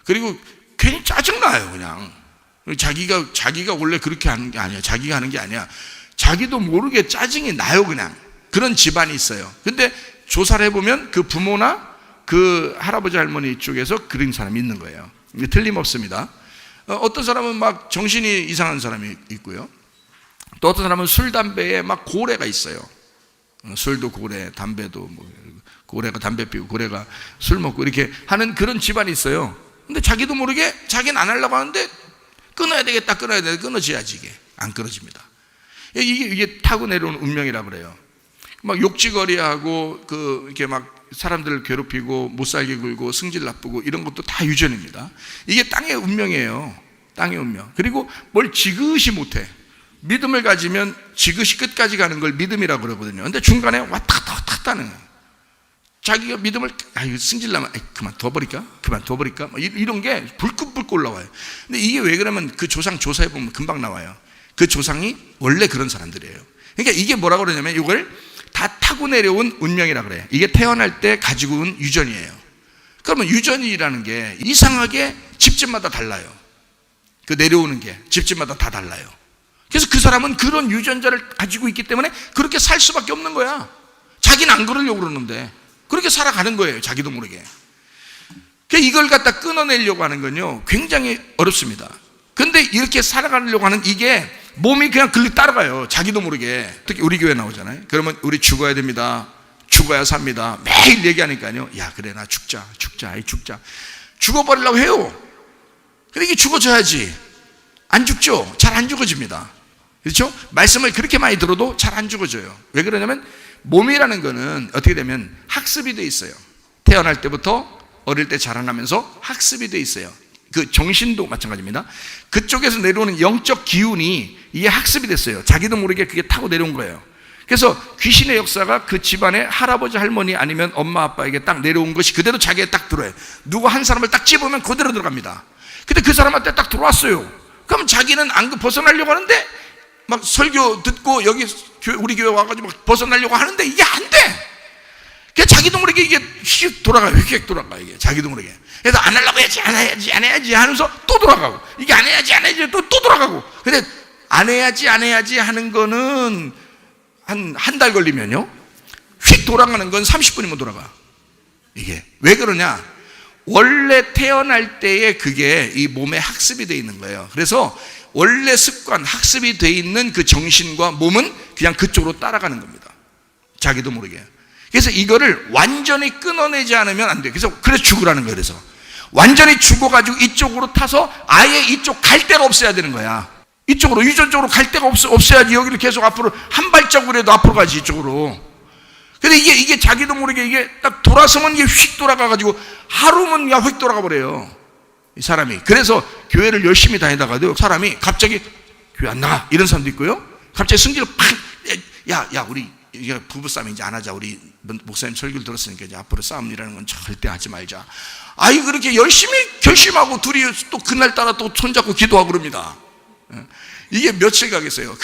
그리고 괜히 짜증나요, 그냥. 자기가 원래 그렇게 하는 게 아니야. 자기가 하는 게 아니야. 자기도 모르게 짜증이 나요, 그냥. 그런 집안이 있어요. 근데 조사를 해보면 그 부모나 그 할아버지 할머니 쪽에서 그런 사람이 있는 거예요. 이게 틀림없습니다. 어떤 사람은 막 정신이 이상한 사람이 있고요. 또 어떤 사람은 술, 담배에 막 고래가 있어요. 술도 고래, 담배도 뭐 고래가 담배 피우고 고래가 술 먹고 이렇게 하는 그런 집안이 있어요. 근데 자기도 모르게 자기는 안 하려고 하는데 끊어야 되겠다, 끊어져야지 이게 안 끊어집니다. 이게 타고 내려온 운명이라고 그래요. 막 욕지거리하고 이렇게 막 사람들을 괴롭히고 못 살게 굴고 승질 나쁘고 이런 것도 다 유전입니다. 이게 땅의 운명이에요. 땅의 운명. 그리고 뭘 지그시 못해. 믿음을 가지면 지그시 끝까지 가는 걸 믿음이라고 그러거든요. 근데 중간에 왔다 갔다 하는 거예요. 자기가 믿음을 이거 승질나면 그만둬버릴까 이런 게 불끈불끈 올라와요. 근데 이게 왜 그러면 그 조상 조사해 보면 금방 나와요. 그 조상이 원래 그런 사람들이에요. 그러니까 이게 뭐라고 그러냐면 이걸 다 타고 내려온 운명이라고 그래요. 이게 태어날 때 가지고 온 유전이에요. 그러면 유전이라는 게 이상하게 집집마다 달라요. 그 내려오는 게 집집마다 다 달라요. 그래서 그 사람은 그런 유전자를 가지고 있기 때문에 그렇게 살 수밖에 없는 거야. 자기는 안 그러려고 그러는데 그렇게 살아가는 거예요, 자기도 모르게. 이걸 갖다 끊어내려고 하는 건요 굉장히 어렵습니다. 근데 이렇게 살아가려고 하는 이게 몸이 그냥 따라가요, 자기도 모르게. 특히 우리 교회 나오잖아요. 그러면 우리 죽어야 됩니다, 죽어야 삽니다, 매일 얘기하니까요. 야, 그래, 나 죽자. 죽어버리려고 해요. 근데 이게 죽어져야지. 안 죽죠. 잘 안 죽어집니다. 그렇죠? 말씀을 그렇게 많이 들어도 잘 안 죽어져요. 왜 그러냐면 몸이라는 거는 어떻게 되면 학습이 돼 있어요. 태어날 때부터 어릴 때 자라나면서 학습이 돼 있어요. 그 정신도 마찬가지입니다. 그쪽에서 내려오는 영적 기운이 이게 학습이 됐어요. 자기도 모르게 그게 타고 내려온 거예요. 그래서 귀신의 역사가 그 집안의 할아버지 할머니 아니면 엄마 아빠에게 딱 내려온 것이 그대로 자기에 딱 들어요. 누구 한 사람을 딱 집으면 그대로 들어갑니다. 근데 그 사람한테 딱 들어왔어요. 그럼 자기는 안 벗어나려고 하는데 막 설교 듣고 여기 우리 교회 와가지고 막 벗어나려고 하는데 이게 안 돼. 그냥 자기도 모르게 이게 휙 돌아가요. 이게 자기도 모르게. 그래서 안 하려고 해야지, 안 해야지 하면서 또 돌아가고, 이게 안 해야지 또 돌아가고. 근데 안 해야지 하는 거는 한 달 걸리면요 휙 돌아가는 건 30분이면 돌아가. 이게 왜 그러냐? 원래 태어날 때에 그게 이 몸에 학습이 돼 있는 거예요. 그래서 원래 습관, 학습이 돼 있는 그 정신과 몸은 그냥 그쪽으로 따라가는 겁니다, 자기도 모르게. 그래서 이거를 완전히 끊어내지 않으면 안 돼요. 그래서 죽으라는 거예요. 그래서 완전히 죽어가지고 이쪽으로 타서 아예 이쪽 갈 데가 없어야 되는 거야. 이쪽으로 유전적으로 갈 데가 없어야지 여기를 계속 앞으로 한 발자국이라도 앞으로 가지, 이쪽으로. 근데 이게 자기도 모르게 이게 딱 돌아서면 이게 휙 돌아가가지고 하루면 그냥 휙 돌아가 버려요, 이 사람이. 그래서 교회를 열심히 다니다가도 사람이 갑자기 교회 안 나가 이런 사람도 있고요. 갑자기 승질을 팍, 야 우리 이게 부부싸움 이제 안 하자. 우리 목사님 설교를 들었으니까 이제 앞으로 싸움이라는 건 절대 하지 말자. 그렇게 열심히 결심하고 둘이 또 그날따라 또 손잡고 기도하고 그럽니다. 이게 며칠 가겠어요?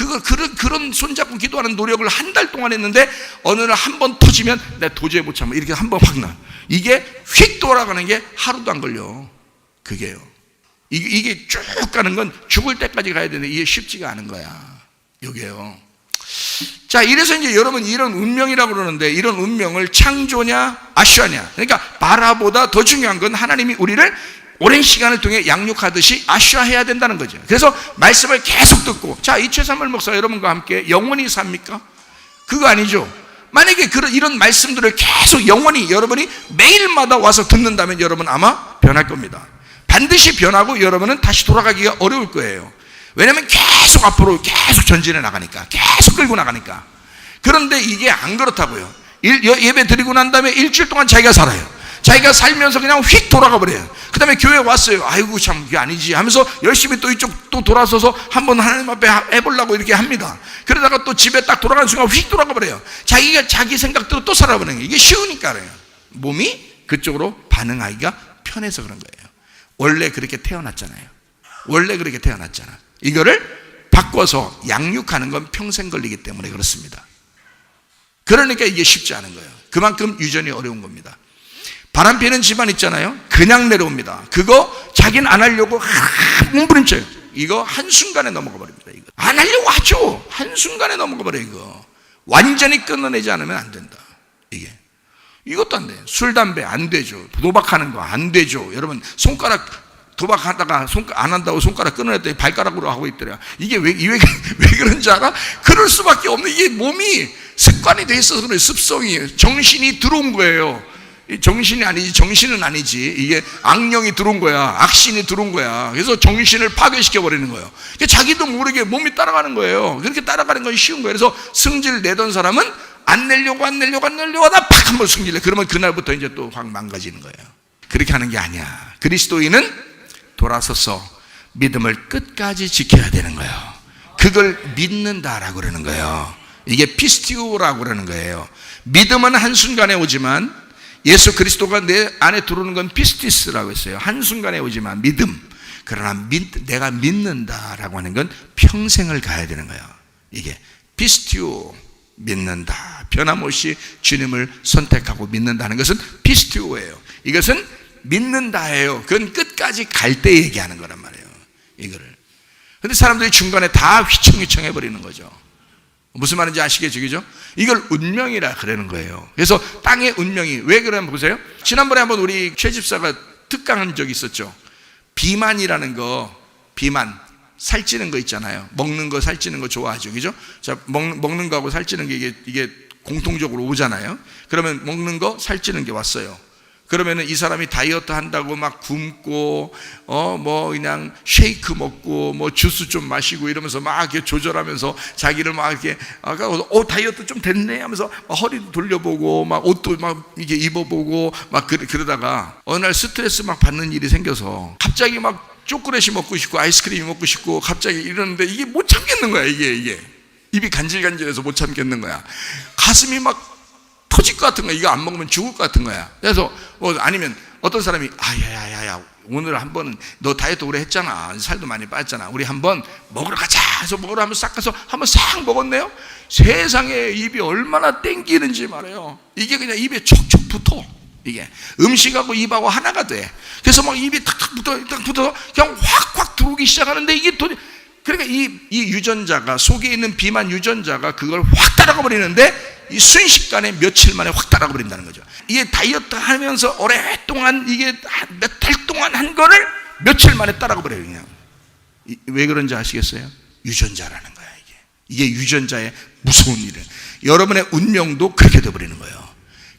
그런 손잡고 기도하는 노력을 한 달 동안 했는데 어느 날 한 번 터지면 내가 도저히 못 참아. 이렇게 한 번 확 나. 이게 휙 돌아가는 게 하루도 안 걸려. 그게요. 이게 쭉 가는 건 죽을 때까지 가야 되는데 이게 쉽지가 않은 거야. 이게요. 자, 이래서 이제 여러분 이런 운명이라고 그러는데 이런 운명을 창조냐 아슈아냐. 그러니까 바라보다 더 중요한 건 하나님이 우리를 오랜 시간을 통해 양육하듯이 아슈아해야 된다는 거죠. 그래서 말씀을 계속 듣고, 자, 이 최삼월 목사 여러분과 함께 영원히 삽니까? 그거 아니죠. 만약에 이런 말씀들을 계속 영원히 여러분이 매일마다 와서 듣는다면 여러분 아마 변할 겁니다. 반드시 변하고 여러분은 다시 돌아가기가 어려울 거예요. 왜냐하면 계속 앞으로 계속 전진해 나가니까, 계속 끌고 나가니까. 그런데 이게 안 그렇다고요. 예배 드리고 난 다음에 일주일 동안 자기가 살아요. 자기가 살면서 그냥 휙 돌아가 버려요. 그 다음에 교회 왔어요. 아이고 참 그게 아니지 하면서 열심히 또 이쪽 또 돌아서서 한번 하나님 앞에 해보려고 이렇게 합니다. 그러다가 또 집에 딱 돌아가는 순간 휙 돌아가 버려요. 자기가 자기 생각대로 또 살아버리는 거예요. 이게 쉬우니까 그래요. 몸이 그쪽으로 반응하기가 편해서 그런 거예요. 원래 그렇게 태어났잖아요. 원래 그렇게 태어났잖아. 이거를 바꿔서 양육하는 건 평생 걸리기 때문에 그렇습니다. 그러니까 이게 쉽지 않은 거예요. 그만큼 유전이 어려운 겁니다. 바람 피는 집안 있잖아요. 그냥 내려옵니다. 그거 자기는 안 하려고 몸부림쳐요. 이거 한순간에 넘어가 버립니다. 이거 안 하려고 하죠. 한순간에 넘어가 버려요. 이거 완전히 끊어내지 않으면 안 된다. 이것도 안 돼요. 술, 담배 안 되죠. 도박하는 거 안 되죠. 여러분 손가락 도박하다가 안 한다고 손가락 끊어냈더니 발가락으로 하고 있더래요. 이게 왜 그런지 알아? 그럴 수밖에 없는, 이게 몸이 습관이 돼 있어서 그래요. 습성이, 정신이 들어온 거예요. 정신이 아니지, 정신은 아니지. 이게 악령이 들어온 거야. 악신이 들어온 거야. 그래서 정신을 파괴시켜 버리는 거예요. 자기도 모르게 몸이 따라가는 거예요. 그렇게 따라가는 건 쉬운 거예요. 그래서 승질 내던 사람은 안 내려고 하다 팍 한번 승질내. 그러면 그날부터 이제 또 확 망가지는 거예요. 그렇게 하는 게 아니야. 그리스도인은 돌아서서 믿음을 끝까지 지켜야 되는 거예요. 그걸 믿는다라고 그러는 거예요. 이게 피스티오라고 그러는 거예요. 믿음은 한순간에 오지만 예수 그리스도가 내 안에 들어오는 건 피스티스라고 했어요. 한순간에 오지만 믿음. 그러나 내가 믿는다라고 하는 건 평생을 가야 되는 거예요. 이게 피스티오, 믿는다. 변함없이 주님을 선택하고 믿는다는 것은 피스티오예요. 이것은 믿는다예요. 그건 끝까지 갈 때 얘기하는 거란 말이에요. 이거를. 근데 사람들이 중간에 다 휘청휘청 해버리는 거죠. 무슨 말인지 아시겠죠? 그죠? 이걸 운명이라 그러는 거예요. 그래서 땅의 운명이 왜 그러냐면 보세요. 지난번에 한번 우리 최 집사가 특강한 적이 있었죠. 비만이라는 거, 비만, 살찌는 거 있잖아요. 먹는 거, 살찌는 거 좋아하죠. 그죠? 자, 먹는 거하고 살찌는 게 이게 공통적으로 오잖아요. 그러면 먹는 거, 살찌는 게 왔어요. 그러면은 이 사람이 다이어트 한다고 막 굶고 뭐 그냥 쉐이크 먹고 뭐 주스 좀 마시고 이러면서 막 이렇게 조절하면서 자기를 막 이렇게 다이어트 좀 됐네 하면서 막 허리도 돌려보고 막 옷도 막 이게 입어보고 막 그러다가 어느 날 스트레스 막 받는 일이 생겨서 갑자기 막 초콜릿이 먹고 싶고 아이스크림이 먹고 싶고 갑자기 이러는데 이게 못 참겠는 거야. 이게 입이 간질간질해서 못 참겠는 거야. 가슴이 막 터질 것 같은 거야. 이거 안 먹으면 죽을 것 같은 거야. 그래서 아니면 어떤 사람이 야야야야 오늘 한번 너 다이어트 오래 했잖아. 살도 많이 빠졌잖아. 우리 한번 먹으러 가자 해서 먹으러 한번 싹 가서 한번 싹 먹었네요. 세상에 입이 얼마나 땡기는지 말이에요. 이게 그냥 입에 촉촉 붙어. 이게 음식하고 입하고 하나가 돼. 그래서 막 입이 탁탁 붙어서 그냥 확확 들어오기 시작하는데 이게 그러니까 이 유전자가 속에 있는 비만 유전자가 그걸 확 따라가 버리는데 이 순식간에 며칠 만에 확 따라가 버린다는 거죠. 이게 다이어트 하면서 오랫동안 이게 몇 달 동안 한 거를 며칠 만에 따라가 버려요. 그냥. 왜 그런지 아시겠어요? 유전자라는 거야. 이게 유전자의 무서운 일이에요. 여러분의 운명도 그렇게 되어버리는 거예요.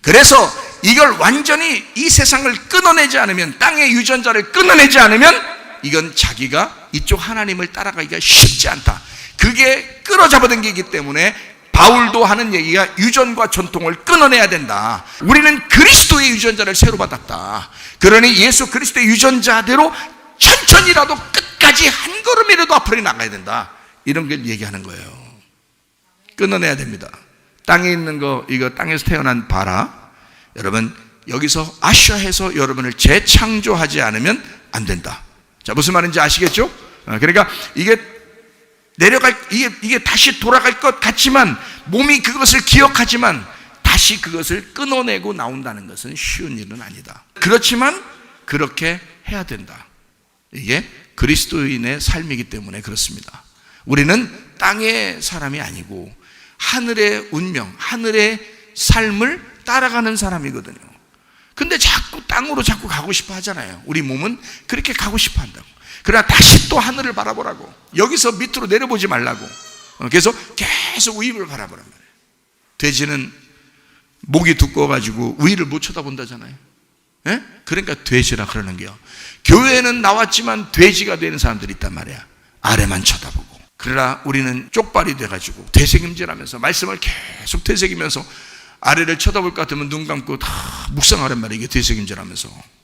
그래서 이걸 완전히 이 세상을 끊어내지 않으면, 땅의 유전자를 끊어내지 않으면 이건 자기가 이쪽 하나님을 따라가기가 쉽지 않다. 그게 끌어잡아당기기 때문에 바울도 하는 얘기가 유전과 전통을 끊어내야 된다. 우리는 그리스도의 유전자를 새로 받았다. 그러니 예수 그리스도의 유전자대로 천천히라도 끝까지 한 걸음이라도 앞으로 나가야 된다. 이런 걸 얘기하는 거예요. 끊어내야 됩니다. 땅에 있는 거, 이거 땅에서 태어난 바라, 여러분 여기서 아슈아해서 여러분을 재창조하지 않으면 안 된다. 자, 무슨 말인지 아시겠죠? 그러니까 이게 이게 다시 돌아갈 것 같지만 몸이 그것을 기억하지만 다시 그것을 끊어내고 나온다는 것은 쉬운 일은 아니다. 그렇지만 그렇게 해야 된다. 이게 그리스도인의 삶이기 때문에 그렇습니다. 우리는 땅의 사람이 아니고 하늘의 운명, 하늘의 삶을 따라가는 사람이거든요. 근데 자꾸 땅으로 자꾸 가고 싶어 하잖아요. 우리 몸은 그렇게 가고 싶어 한다고. 그러나 다시 또 하늘을 바라보라고. 여기서 밑으로 내려보지 말라고. 그래서 계속 위를 바라보란 말이에요. 돼지는 목이 두꺼워가지고 위를 못 쳐다본다잖아요. 예? 그러니까 돼지라 그러는 게요. 교회는 나왔지만 돼지가 되는 사람들이 있단 말이야. 아래만 쳐다보고. 그러나 우리는 쪽발이 돼가지고 되새김질하면서 말씀을 계속 되새기면서 아래를 쳐다볼 것 같으면 눈 감고 다 묵상하란 말이에요. 이게 되새김질하면서.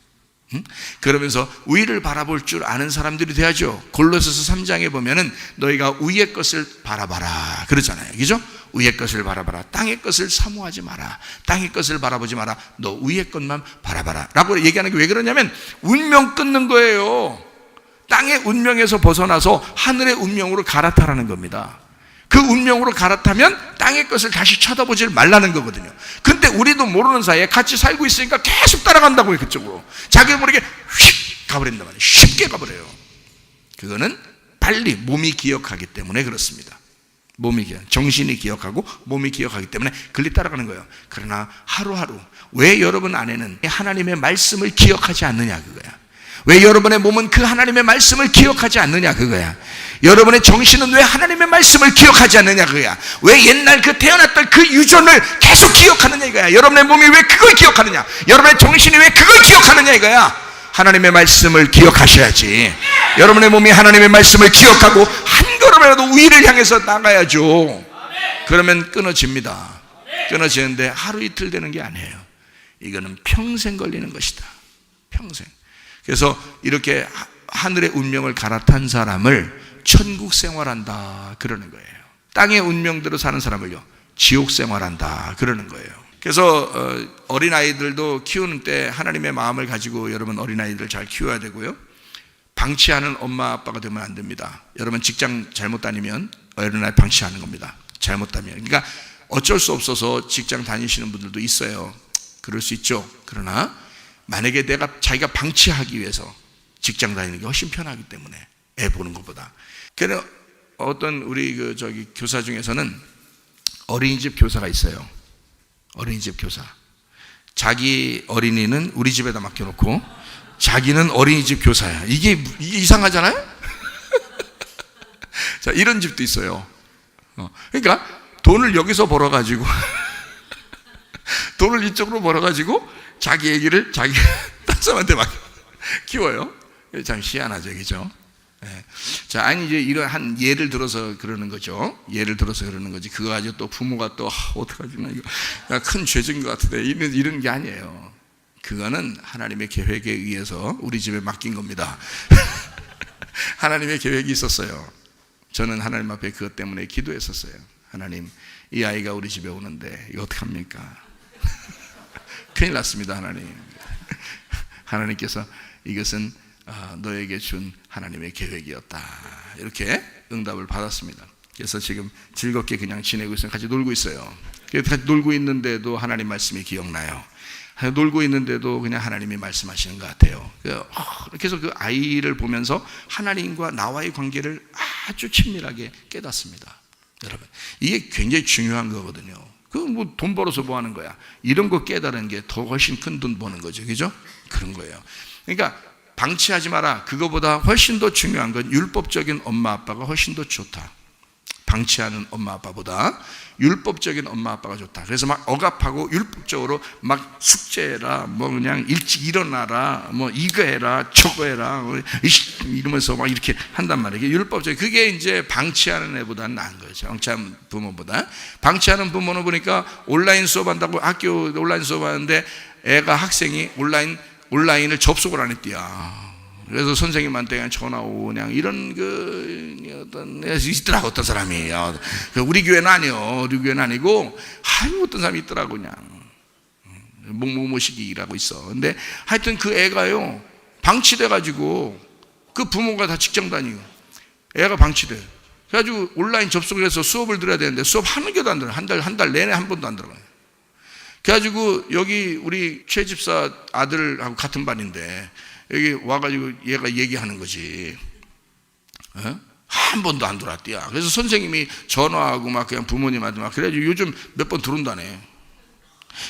그러면서 위를 바라볼 줄 아는 사람들이 돼야죠. 골로새서 3장에 보면은 너희가 위의 것을 바라봐라 그러잖아요. 그죠? 위의 것을 바라봐라. 땅의 것을 사모하지 마라. 땅의 것을 바라보지 마라. 너 위의 것만 바라봐라 라고 얘기하는 게 왜 그러냐면 운명 끊는 거예요. 땅의 운명에서 벗어나서 하늘의 운명으로 갈아타라는 겁니다. 그 운명으로 갈아타면 땅의 것을 다시 쳐다보지 말라는 거거든요. 근데 우리도 모르는 사이에 같이 살고 있으니까 계속 따라간다고요. 그쪽으로 자기 모르게 휙 가버린단 말이에요. 쉽게 가버려요. 그거는 빨리 몸이 기억하기 때문에 그렇습니다. 정신이 기억하고 몸이 기억하기 때문에 글리 따라가는 거예요. 그러나 하루하루 왜 여러분 안에는 하나님의 말씀을 기억하지 않느냐 그거야. 왜 여러분의 몸은 그 하나님의 말씀을 기억하지 않느냐 그거야. 여러분의 정신은 왜 하나님의 말씀을 기억하지 않느냐 그거야. 왜 옛날 그 태어났던 그 유전을 계속 기억하느냐 이거야. 여러분의 몸이 왜 그걸 기억하느냐, 여러분의 정신이 왜 그걸 기억하느냐 이거야. 하나님의 말씀을 기억하셔야지. 여러분의 몸이 하나님의 말씀을 기억하고 한 걸음이라도 위를 향해서 나가야죠. 그러면 끊어집니다. 끊어지는데 하루 이틀 되는 게 아니에요. 이거는 평생 걸리는 것이다. 평생. 그래서 이렇게 하늘의 운명을 갈아탄 사람을 천국 생활한다 그러는 거예요. 땅의 운명대로 사는 사람을요 지옥 생활한다 그러는 거예요. 그래서 어린아이들도 키우는 때 하나님의 마음을 가지고 여러분 어린아이들 잘 키워야 되고요. 방치하는 엄마 아빠가 되면 안 됩니다. 여러분 직장 잘못 다니면 어린아이 방치하는 겁니다. 잘못 다니면. 그러니까 어쩔 수 없어서 직장 다니시는 분들도 있어요. 그럴 수 있죠. 그러나 만약에 자기가 방치하기 위해서 직장 다니는 게 훨씬 편하기 때문에 애 보는 것보다. 그래서 어떤 우리 교사 중에서는 어린이집 교사가 있어요. 어린이집 교사. 자기 어린이는 우리 집에다 맡겨놓고 자기는 어린이집 교사야. 이게 이상하잖아요? 자, 이런 집도 있어요. 그러니까 돈을 여기서 벌어가지고 돈을 이쪽으로 벌어가지고 자기 애기를 자기 딴 사람한테 막 키워요. 참 희한하죠, 그죠? 네. 자, 아니 이제 이런 예를 들어서 그러는 거죠. 예를 들어서 그러는 거지. 그거 가지고 또 부모가 또 어떡하지 나 이거 큰 죄진 것 같은데 이런 게 아니에요. 그거는 하나님의 계획에 의해서 우리 집에 맡긴 겁니다. 하나님의 계획이 있었어요. 저는 하나님 앞에 그것 때문에 기도했었어요. 하나님, 이 아이가 우리 집에 오는데 이거 어떡합니까? 큰일 났습니다. 하나님께서 이것은 너에게 준 하나님의 계획이었다 이렇게 응답을 받았습니다. 그래서 지금 즐겁게 그냥 지내고 있어요. 같이 놀고 있어요. 같이 놀고 있는데도 하나님 말씀이 기억나요. 놀고 있는데도 그냥 하나님이 말씀하시는 것 같아요. 그래서 그 아이를 보면서 하나님과 나와의 관계를 아주 친밀하게 깨닫습니다. 여러분, 이게 굉장히 중요한 거거든요. 뭐 돈 벌어서 뭐 하는 거야? 이런 거 깨달은 게 더 훨씬 큰 돈 버는 거죠. 그죠? 그런 거예요. 그러니까 방치하지 마라. 그거보다 훨씬 더 중요한 건 율법적인 엄마 아빠가 훨씬 더 좋다. 방치하는 엄마 아빠보다 율법적인 엄마 아빠가 좋다. 그래서 막 억압하고 율법적으로 막 숙제해라, 뭐 그냥 일찍 일어나라, 뭐 이거 해라, 저거 해라, 이러면서 막 이렇게 한단 말이에요. 율법적인. 그게 이제 방치하는 애보다는 나은 거죠. 방치하는 부모보다. 방치하는 부모는 보니까 온라인 수업한다고 학교 온라인 수업하는데 애가 학생이 온라인을 접속을 안 했대요. 그래서 선생님한테 그냥 전화 오고 그냥 이런 어떤 있더라고. 어떤 사람이 우리 교회는 아니요. 우리 교회는 아니고 어떤 사람이 있더라고. 그냥 뭐시기 일하고 있어. 근데 하여튼 그 애가요 방치돼 가지고 그 부모가 다 직장 다니고 애가 방치돼. 그래가지고 온라인 접속을 해서 수업을 들어야 되는데 수업 한 개도 안 들어요. 한 달 내내 한 번도 안 들어가요. 그래가지고 여기 우리 최 집사 아들하고 같은 반인데 여기 와가지고 얘가 얘기하는 거지. 한 번도 안 들어왔대야. 그래서 선생님이 전화하고 막 그냥 부모님한테 막 그래가지고 요즘 몇 번 들어온다네.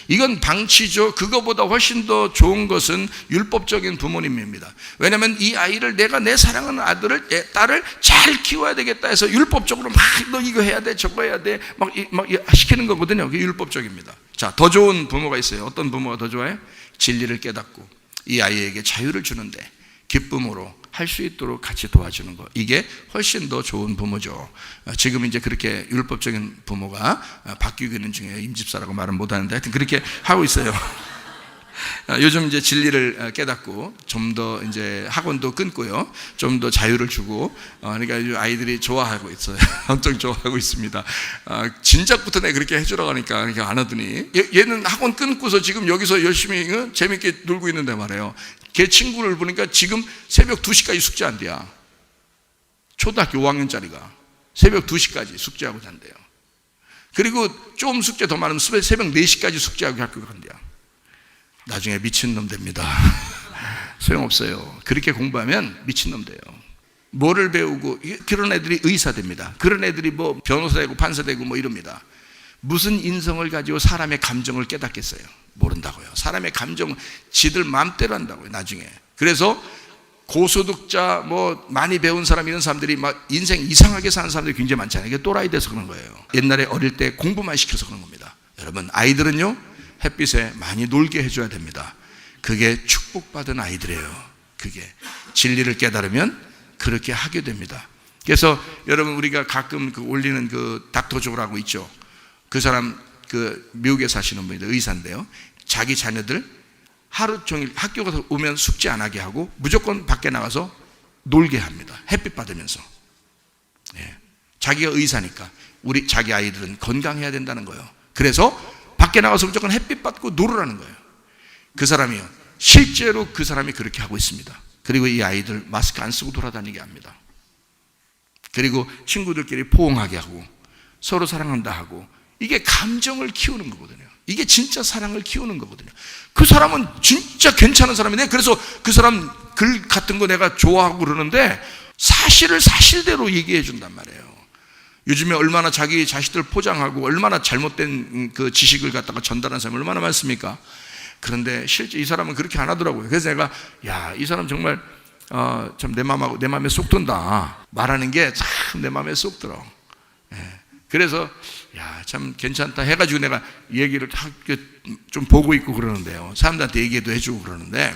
이건 방치죠. 그거보다 훨씬 더 좋은 것은 율법적인 부모님입니다. 왜냐하면 이 아이를 내가 내 사랑하는 아들을 딸을 잘 키워야 되겠다 해서 율법적으로 막 너 이거 해야 돼 저거 해야 돼 막 시키는 거거든요. 그게 율법적입니다. 자, 더 좋은 부모가 있어요. 어떤 부모가 더 좋아요? 진리를 깨닫고 이 아이에게 자유를 주는데 기쁨으로 할 수 있도록 같이 도와주는 거, 이게 훨씬 더 좋은 부모죠. 지금 이제 그렇게 율법적인 부모가 바뀌고 있는 중에 임집사라고 말은 못하는데 하여튼 그렇게 하고 있어요. 요즘 이제 진리를 깨닫고 좀 더 이제 학원도 끊고요, 좀 더 자유를 주고, 그러니까 아이들이 좋아하고 있어요. 엄청 좋아하고 있습니다. 진작부터 내가 그렇게 해주라고 하니까 그러니까 안 하더니 얘는 학원 끊고서 지금 여기서 열심히 재밌게 놀고 있는데 말이에요. 걔 친구를 보니까 지금 새벽 2시까지 숙제한대야. 초등학교 5학년짜리가 새벽 2시까지 숙제하고 잔대요. 그리고 좀 숙제 더 많으면 새벽 4시까지 숙제하고 학교 간대요. 나중에 미친놈 됩니다. 소용없어요. 그렇게 공부하면 미친놈 돼요. 뭐를 배우고, 그런 애들이 의사 됩니다. 그런 애들이 뭐 변호사 되고 판사 되고 뭐 이럽니다. 무슨 인성을 가지고 사람의 감정을 깨닫겠어요? 모른다고요. 사람의 감정은 지들 마음대로 한다고요, 나중에. 그래서 고소득자, 뭐 많이 배운 사람, 이런 사람들이 막 인생 이상하게 사는 사람들이 굉장히 많잖아요. 이게 또라이 돼서 그런 거예요. 옛날에 어릴 때 공부만 시켜서 그런 겁니다. 여러분, 아이들은요, 햇빛에 많이 놀게 해줘야 됩니다. 그게 축복받은 아이들이에요. 그게 진리를 깨달으면 그렇게 하게 됩니다. 그래서 여러분, 우리가 가끔 올리는 닥터조라고 있죠. 그 사람 미국에 사시는 분인데 의사인데요, 자기 자녀들 하루 종일 학교 가서 오면 숙제 안 하게 하고 무조건 밖에 나가서 놀게 합니다. 햇빛 받으면서. 자기가 의사니까 자기 아이들은 건강해야 된다는 거예요. 그래서 밖에 나가서 무조건 햇빛 받고 놀으라는 거예요. 그 사람이요, 실제로 그 사람이 그렇게 하고 있습니다. 그리고 이 아이들 마스크 안 쓰고 돌아다니게 합니다. 그리고 친구들끼리 포옹하게 하고 서로 사랑한다 하고, 이게 감정을 키우는 거거든요. 이게 진짜 사랑을 키우는 거거든요. 그 사람은 진짜 괜찮은 사람인데, 그래서 그 사람 글 같은 거 내가 좋아하고 그러는데 사실을 사실대로 얘기해 준단 말이에요. 요즘에 얼마나 자기 자식들 포장하고 얼마나 잘못된 그 지식을 갖다가 전달하는 사람이 얼마나 많습니까? 그런데 실제 이 사람은 그렇게 안 하더라고요. 그래서 내가, 야, 이 사람 정말 참 내 마음에 쏙 든다. 말하는 게 참 내 마음에 쏙 들어. 그래서 야, 참 괜찮다 해가지고 내가 얘기를 좀 보고 있고 그러는데요, 사람들한테 얘기도 해주고 그러는데,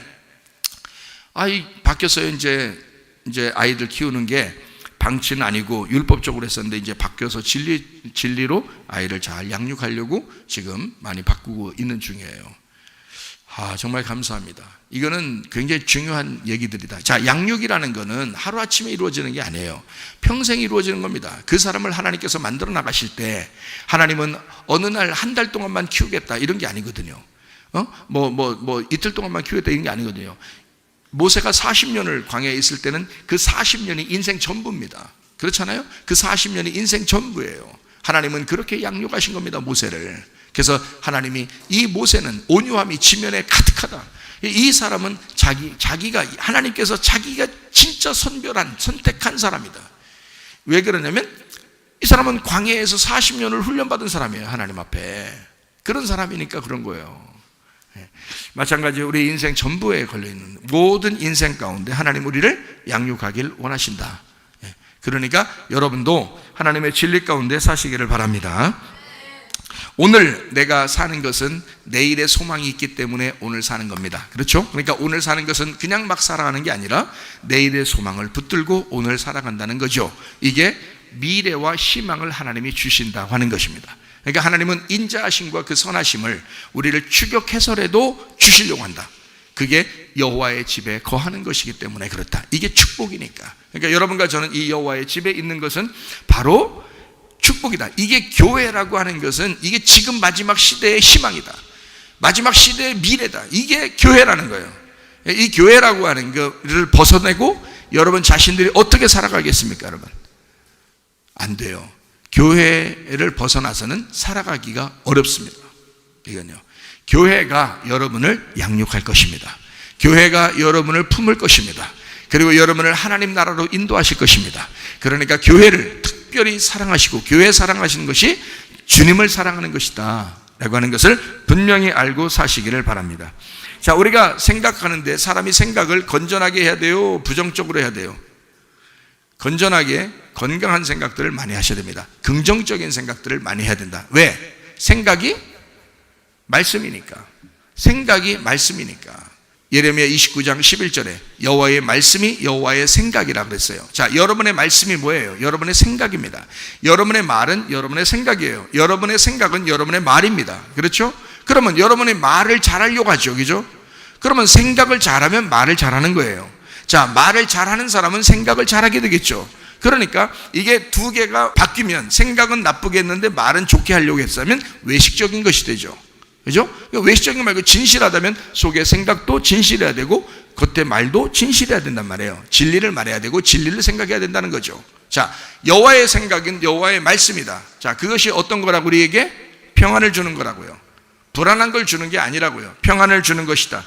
바뀌었어요. 이제 아이들 키우는 게 방치는 아니고 율법적으로 했었는데 이제 바뀌어서 진리로 아이를 잘 양육하려고 지금 많이 바꾸고 있는 중이에요. 정말 감사합니다. 이거는 굉장히 중요한 얘기들이다. 자, 양육이라는 거는 하루아침에 이루어지는 게 아니에요. 평생 이루어지는 겁니다. 그 사람을 하나님께서 만들어 나가실 때 하나님은 어느 날 한 달 동안만 키우겠다 이런 게 아니거든요. 이틀 동안만 키우겠다 이런 게 아니거든요. 모세가 40년을 광야에 있을 때는 그 40년이 인생 전부입니다. 그렇잖아요? 그 40년이 인생 전부예요. 하나님은 그렇게 양육하신 겁니다, 모세를. 그래서 하나님이, 이 모세는 온유함이 지면에 가득하다. 이 사람은 자기가 하나님께서 자기가 진짜 선택한 사람이다. 왜 그러냐면 이 사람은 광야에서 40년을 훈련받은 사람이에요, 하나님 앞에. 그런 사람이니까 그런 거예요. 마찬가지로 우리 인생 전부에 걸려있는 모든 인생 가운데 하나님 우리를 양육하길 원하신다. 그러니까 여러분도 하나님의 진리 가운데 사시기를 바랍니다. 오늘 내가 사는 것은 내일의 소망이 있기 때문에 오늘 사는 겁니다. 그렇죠? 그러니까 오늘 사는 것은 그냥 막 살아가는 게 아니라 내일의 소망을 붙들고 오늘 살아간다는 거죠. 이게 미래와 희망을 하나님이 주신다고 하는 것입니다. 그러니까 하나님은 인자하심과 그 선하심을 우리를 추격해서라도 주시려고 한다. 그게 여호와의 집에 거하는 것이기 때문에 그렇다. 이게 축복이니까. 그러니까 여러분과 저는 이 여호와의 집에 있는 것은 바로 축복이다. 이게 교회라고 하는 것은 이게 지금 마지막 시대의 희망이다. 마지막 시대의 미래다. 이게 교회라는 거예요. 이 교회라고 하는 것을 벗어내고 여러분 자신들이 어떻게 살아가겠습니까, 여러분? 안 돼요. 교회를 벗어나서는 살아가기가 어렵습니다. 이건요. 교회가 여러분을 양육할 것입니다. 교회가 여러분을 품을 것입니다. 그리고 여러분을 하나님 나라로 인도하실 것입니다. 그러니까 교회를 특별히 사랑하시고, 교회 사랑하시는 것이 주님을 사랑하는 것이다 라고 하는 것을 분명히 알고 사시기를 바랍니다. 자, 우리가 생각하는데 사람이 생각을 건전하게 해야 돼요? 부정적으로 해야 돼요? 건전하게, 건강한 생각들을 많이 하셔야 됩니다. 긍정적인 생각들을 많이 해야 된다. 왜? 생각이 말씀이니까. 생각이 말씀이니까. 예레미야 29장 11절에 여호와의 말씀이 여호와의 생각이라 그랬어요. 자, 여러분의 말씀이 뭐예요? 여러분의 생각입니다. 여러분의 말은 여러분의 생각이에요. 여러분의 생각은 여러분의 말입니다. 그렇죠? 그러면 여러분의 말을 잘하려고 하죠. 그죠? 그러면 생각을 잘하면 말을 잘하는 거예요. 자, 말을 잘하는 사람은 생각을 잘하게 되겠죠. 그러니까 이게 두 개가 바뀌면, 생각은 나쁘게 했는데 말은 좋게 하려고 했으면 외식적인 것이 되죠. 그죠? 외식적인 거 말고 진실하다면 속의 생각도 진실해야 되고 겉의 말도 진실해야 된단 말이에요. 진리를 말해야 되고 진리를 생각해야 된다는 거죠. 자, 여호와의 생각은 여호와의 말씀이다. 자, 그것이 어떤 거라고? 우리에게 평안을 주는 거라고요. 불안한 걸 주는 게 아니라고요. 평안을 주는 것이다.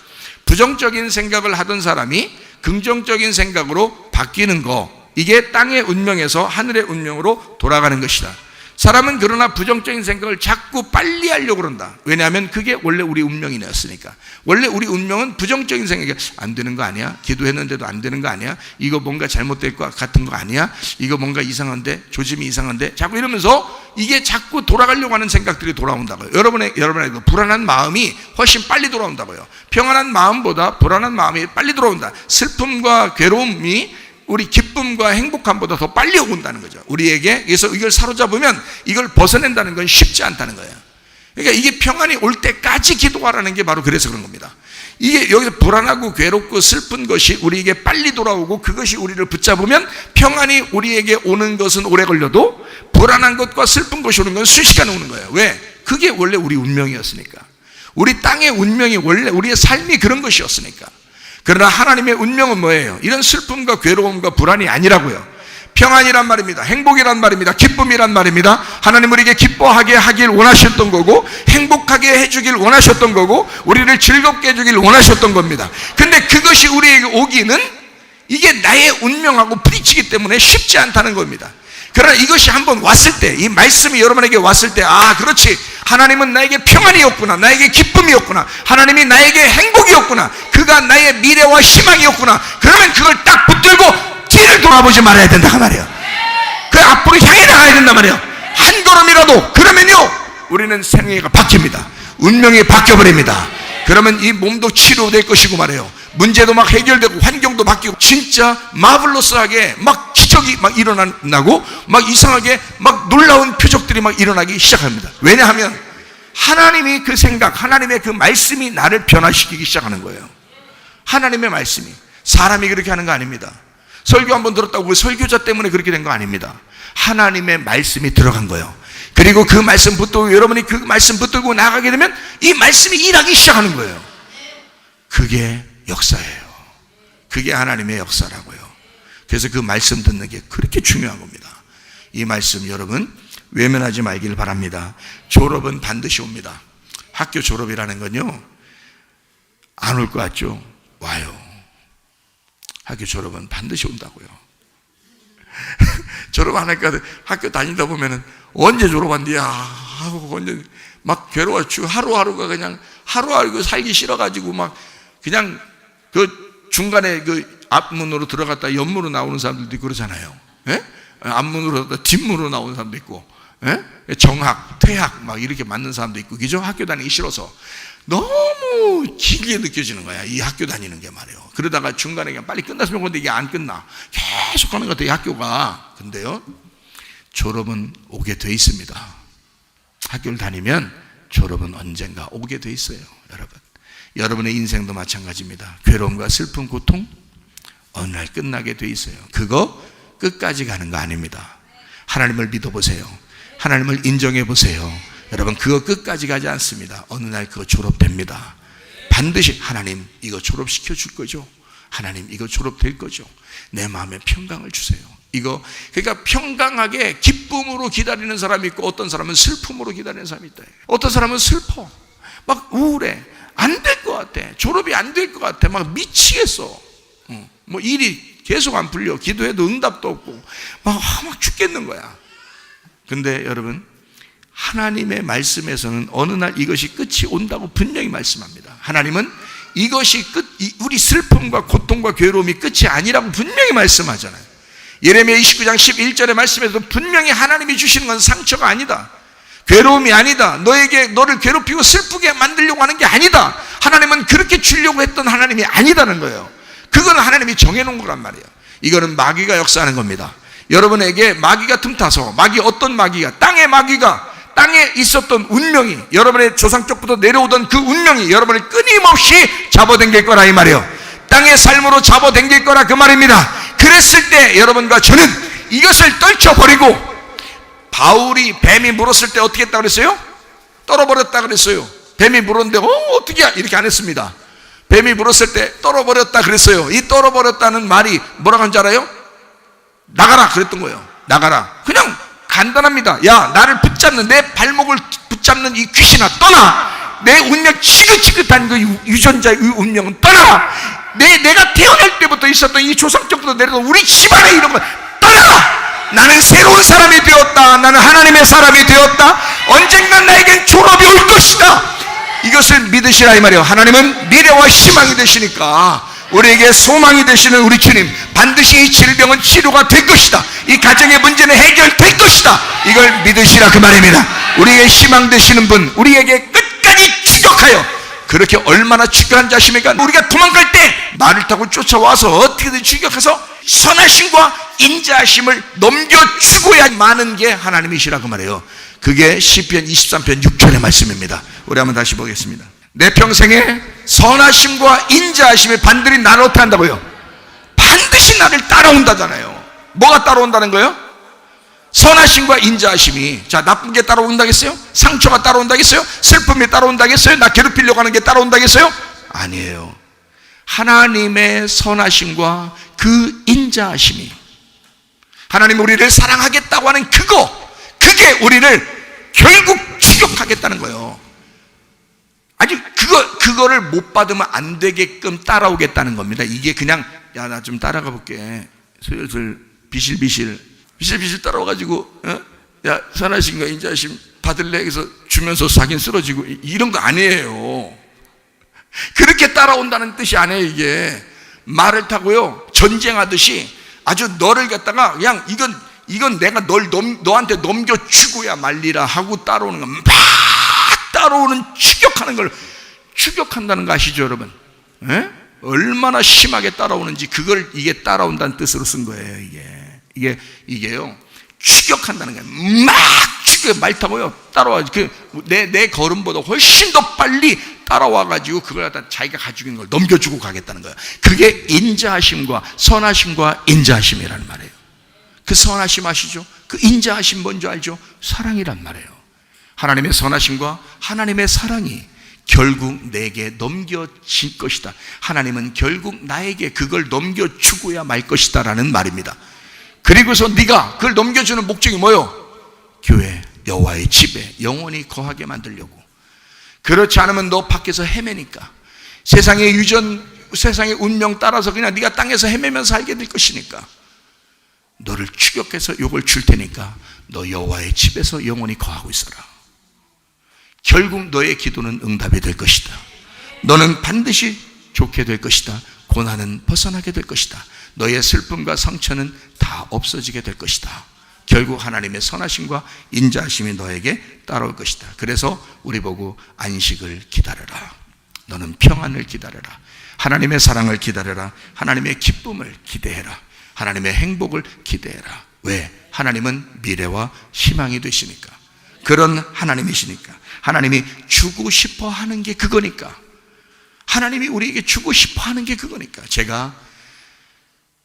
부정적인 생각을 하던 사람이 긍정적인 생각으로 바뀌는 거, 이게 땅의 운명에서 하늘의 운명으로 돌아가는 것이다. 사람은 그러나 부정적인 생각을 자꾸 빨리 하려고 그런다. 왜냐하면 그게 원래 우리 운명이었으니까. 원래 우리 운명은 부정적인 생각이 안 되는 거 아니야? 기도했는데도 안 되는 거 아니야? 이거 뭔가 잘못될 것 같은 거 아니야? 이거 뭔가 이상한데? 조짐이 이상한데? 자꾸 이러면서 이게 자꾸 돌아가려고 하는 생각들이 돌아온다고요. 여러분의 불안한 마음이 훨씬 빨리 돌아온다고요. 평안한 마음보다 불안한 마음이 빨리 돌아온다. 슬픔과 괴로움이 우리 기쁨과 행복함보다 더 빨리 온다는 거죠. 우리에게. 그래서 이걸 사로잡으면 이걸 벗어낸다는 건 쉽지 않다는 거예요. 그러니까 이게 평안이 올 때까지 기도하라는 게 바로 그래서 그런 겁니다. 이게 여기서 불안하고 괴롭고 슬픈 것이 우리에게 빨리 돌아오고 그것이 우리를 붙잡으면, 평안이 우리에게 오는 것은 오래 걸려도 불안한 것과 슬픈 것이 오는 건 순식간에 오는 거예요. 왜? 그게 원래 우리 운명이었으니까. 우리 땅의 운명이 원래 우리의 삶이 그런 것이었으니까. 그러나 하나님의 운명은 뭐예요? 이런 슬픔과 괴로움과 불안이 아니라고요. 평안이란 말입니다. 행복이란 말입니다. 기쁨이란 말입니다. 하나님 우리에게 기뻐하게 하길 원하셨던 거고, 행복하게 해주길 원하셨던 거고, 우리를 즐겁게 해주길 원하셨던 겁니다. 근데 그것이 우리에게 오기는 이게 나의 운명하고 부딪히기 때문에 쉽지 않다는 겁니다. 그러나 이것이 한번 왔을 때, 이 말씀이 여러분에게 왔을 때, 아, 그렇지, 하나님은 나에게 평안이었구나, 나에게 기쁨이었구나, 하나님이 나에게 행복이었구나, 그가 나의 미래와 희망이었구나. 그러면 그걸 딱 붙들고 뒤를 돌아보지 말아야 된다 그 말이에요. 그 앞으로 향해 나가야 된단 말이에요. 한 걸음이라도. 그러면요, 우리는 생애가 바뀝니다. 운명이 바뀌어버립니다. 그러면 이 몸도 치료될 것이고 말이에요. 문제도 막 해결되고 환경도 바뀌고 진짜 마블러스하게 막 기적이 막 일어나고 막 이상하게 막 놀라운 표적들이 막 일어나기 시작합니다. 왜냐하면 하나님이 그 생각, 하나님의 그 말씀이 나를 변화시키기 시작하는 거예요. 하나님의 말씀이. 사람이 그렇게 하는 거 아닙니다. 설교 한번 들었다고 그 설교자 때문에 그렇게 된 거 아닙니다. 하나님의 말씀이 들어간 거예요. 그리고 그 말씀 붙들고, 여러분이 그 말씀 붙들고 나가게 되면 이 말씀이 일하기 시작하는 거예요. 그게 역사예요. 그게 하나님의 역사라고요. 그래서 그 말씀 듣는 게 그렇게 중요한 겁니다. 이 말씀 여러분 외면하지 말길 바랍니다. 졸업은 반드시 옵니다. 학교 졸업이라는 건요, 안 올 것 같죠? 와요. 학교 졸업은 반드시 온다고요. 졸업 안 할까 학교 다니다 보면은 언제 졸업한디야 하고 언제 막 괴로워지고, 하루하루가 그냥 하루하루 살기 싫어가지고 막 그냥 그 중간에 그 앞문으로 들어갔다 옆문으로 나오는 사람들도 있고 그러잖아요. 예? 앞문으로 들어갔다 뒷문으로 나오는 사람도 있고, 예? 정학, 퇴학 막 이렇게 맞는 사람도 있고, 그죠? 학교 다니기 싫어서 너무 길게 느껴지는 거야, 이 학교 다니는 게 말이에요. 그러다가 중간에 그냥 빨리 끝났으면 좋겠는데 이게 안 끝나. 계속 가는 것 같아요, 이 학교가. 근데요, 졸업은 오게 돼 있습니다. 학교를 다니면 졸업은 언젠가 오게 돼 있어요, 여러분. 여러분의 인생도 마찬가지입니다. 괴로움과 슬픔, 고통 어느 날 끝나게 돼 있어요. 그거 끝까지 가는 거 아닙니다. 하나님을 믿어보세요. 하나님을 인정해 보세요. 여러분, 그거 끝까지 가지 않습니다. 어느 날 그거 졸업됩니다. 반드시 하나님 이거 졸업시켜 줄 거죠? 하나님 이거 졸업될 거죠? 내 마음에 평강을 주세요. 이거 그러니까 평강하게 기쁨으로 기다리는 사람이 있고 어떤 사람은 슬픔으로 기다리는 사람이 있다. 어떤 사람은 슬퍼, 막 우울해, 안 될 것 같아, 졸업이 안 될 것 같아, 막 미치겠어. 뭐 일이 계속 안 풀려, 기도해도 응답도 없고 막 죽겠는 거야. 근데 여러분, 하나님의 말씀에서는 어느 날 이것이 끝이 온다고 분명히 말씀합니다. 하나님은 이것이 우리 슬픔과 고통과 괴로움이 끝이 아니라고 분명히 말씀하잖아요. 예레미야 29장 11절의 말씀에서도 분명히 하나님이 주시는 건 상처가 아니다, 괴로움이 아니다, 너를 괴롭히고 슬프게 만들려고 하는 게 아니다, 하나님은 그렇게 주려고 했던 하나님이 아니다는 거예요. 그건 하나님이 정해놓은 거란 말이에요. 이거는 마귀가 역사하는 겁니다. 여러분에게 마귀가 틈타서, 어떤 마귀가, 땅에 있었던 운명이, 여러분의 조상 쪽부터 내려오던 그 운명이 여러분을 끊임없이 잡아당길 거라 이 말이에요. 땅의 삶으로 잡아당길 거라 그 말입니다. 그랬을 때 여러분과 저는 이것을 떨쳐버리고, 바울이 뱀이 물었을 때 어떻게 했다고 그랬어요? 떨어버렸다 그랬어요. 뱀이 물었는데 어떻게 이렇게 안 했습니다. 뱀이 물었을 때 떨어버렸다 그랬어요. 이 떨어버렸다는 말이 뭐라고 하는 줄 알아요? 나가라 그랬던 거예요. 나가라. 그냥 간단합니다. 야, 나를 붙잡는, 내 발목을 붙잡는 이 귀신아, 떠나. 내 운명, 지긋지긋한 그 유전자의 운명은 떠나. 내가 태어날 때부터 있었던 이 조상적부터 내려온 우리 집안에 이런 거 떠나. 나는 새로운 사람이 되었다. 나는 하나님의 사람이 되었다. 언젠간 나에겐 졸업이 올 것이다. 이것을 믿으시라 이 말이에요. 하나님은 미래와 희망이 되시니까 우리에게 소망이 되시는 우리 주님, 반드시 이 질병은 치료가 될 것이다, 이 가정의 문제는 해결될 것이다, 이걸 믿으시라 그 말입니다. 우리에게 희망 되시는 분, 우리에게 끝까지 추격하여, 그렇게 얼마나 추격한 자십니까? 우리가 도망갈 때 말을 타고 쫓아와서 어떻게든 추격해서 선하심과 인자하심을 넘겨주고야 마는 게 하나님이시라 그 말이에요. 그게 시편 23편 6절의 말씀입니다. 우리 한번 다시 보겠습니다. 내 평생에 선하심과 인자하심이 반드시 나를 어떻게 한다고요? 반드시 나를 따라온다잖아요. 뭐가 따라온다는 거예요? 선하심과 인자하심이. 자, 나쁜 게 따라온다겠어요? 상처가 따라온다겠어요? 슬픔이 따라온다겠어요? 나 괴롭히려고 하는 게 따라온다겠어요? 아니에요. 하나님의 선하심과 그 인자하심이, 하나님 우리를 사랑하겠다고 하는 그게 우리를 결국 추격하겠다는 거예요. 아직 그거를 못 받으면 안 되게끔 따라오겠다는 겁니다. 이게 그냥, 야, 나 좀 따라가 볼게, 슬슬 비실비실 따라와가지고, 야, 선하심과 인자하심 받을래? 그래서 주면서 자긴 쓰러지고, 이런 거 아니에요. 그렇게 따라온다는 뜻이 아니에요. 이게 말을 타고요, 전쟁하듯이 아주 너를 갖다가 그냥 이건 내가 너한테 넘겨주고야 말리라 하고 따라오는 거, 막 따라오는, 추격하는 걸 추격한다는 거 아시죠 여러분? 에? 얼마나 심하게 따라오는지, 이게 따라온다는 뜻으로 쓴 거예요. 이게요, 추격한다는 거예요. 막 말 타고요 따라와. 내 걸음보다 훨씬 더 빨리 따라와가지고 그걸 갖다 자기가 가지고 있는 걸 넘겨주고 가겠다는 거예요. 그게 인자하심과 선하심과 인자하심이라는 말이에요. 그 선하심 아시죠? 그 인자하심 뭔지 알죠? 사랑이란 말이에요. 하나님의 선하심과 하나님의 사랑이 결국 내게 넘겨질 것이다. 하나님은 결국 나에게 그걸 넘겨주고야 말 것이다 라는 말입니다. 그리고서 네가 그걸 넘겨주는 목적이 뭐요? 교회, 여호와의 집에 영원히 거하게 만들려고. 그렇지 않으면 너 밖에서 헤매니까, 세상의 세상의 운명 따라서 그냥 네가 땅에서 헤매면서 살게 될 것이니까, 너를 추격해서 욕을 줄 테니까 너 여호와의 집에서 영원히 거하고 있어라. 결국 너의 기도는 응답이 될 것이다. 너는 반드시 좋게 될 것이다. 고난은 벗어나게 될 것이다. 너의 슬픔과 상처는 다 없어지게 될 것이다. 결국 하나님의 선하심과 인자하심이 너에게 따라올 것이다. 그래서 우리 보고 안식을 기다려라. 너는 평안을 기다려라. 하나님의 사랑을 기다려라. 하나님의 기쁨을 기대해라. 하나님의 행복을 기대해라. 왜? 하나님은 미래와 희망이 되시니까. 그런 하나님이시니까. 하나님이 주고 싶어 하는 게 그거니까. 하나님이 우리에게 주고 싶어 하는 게 그거니까. 제가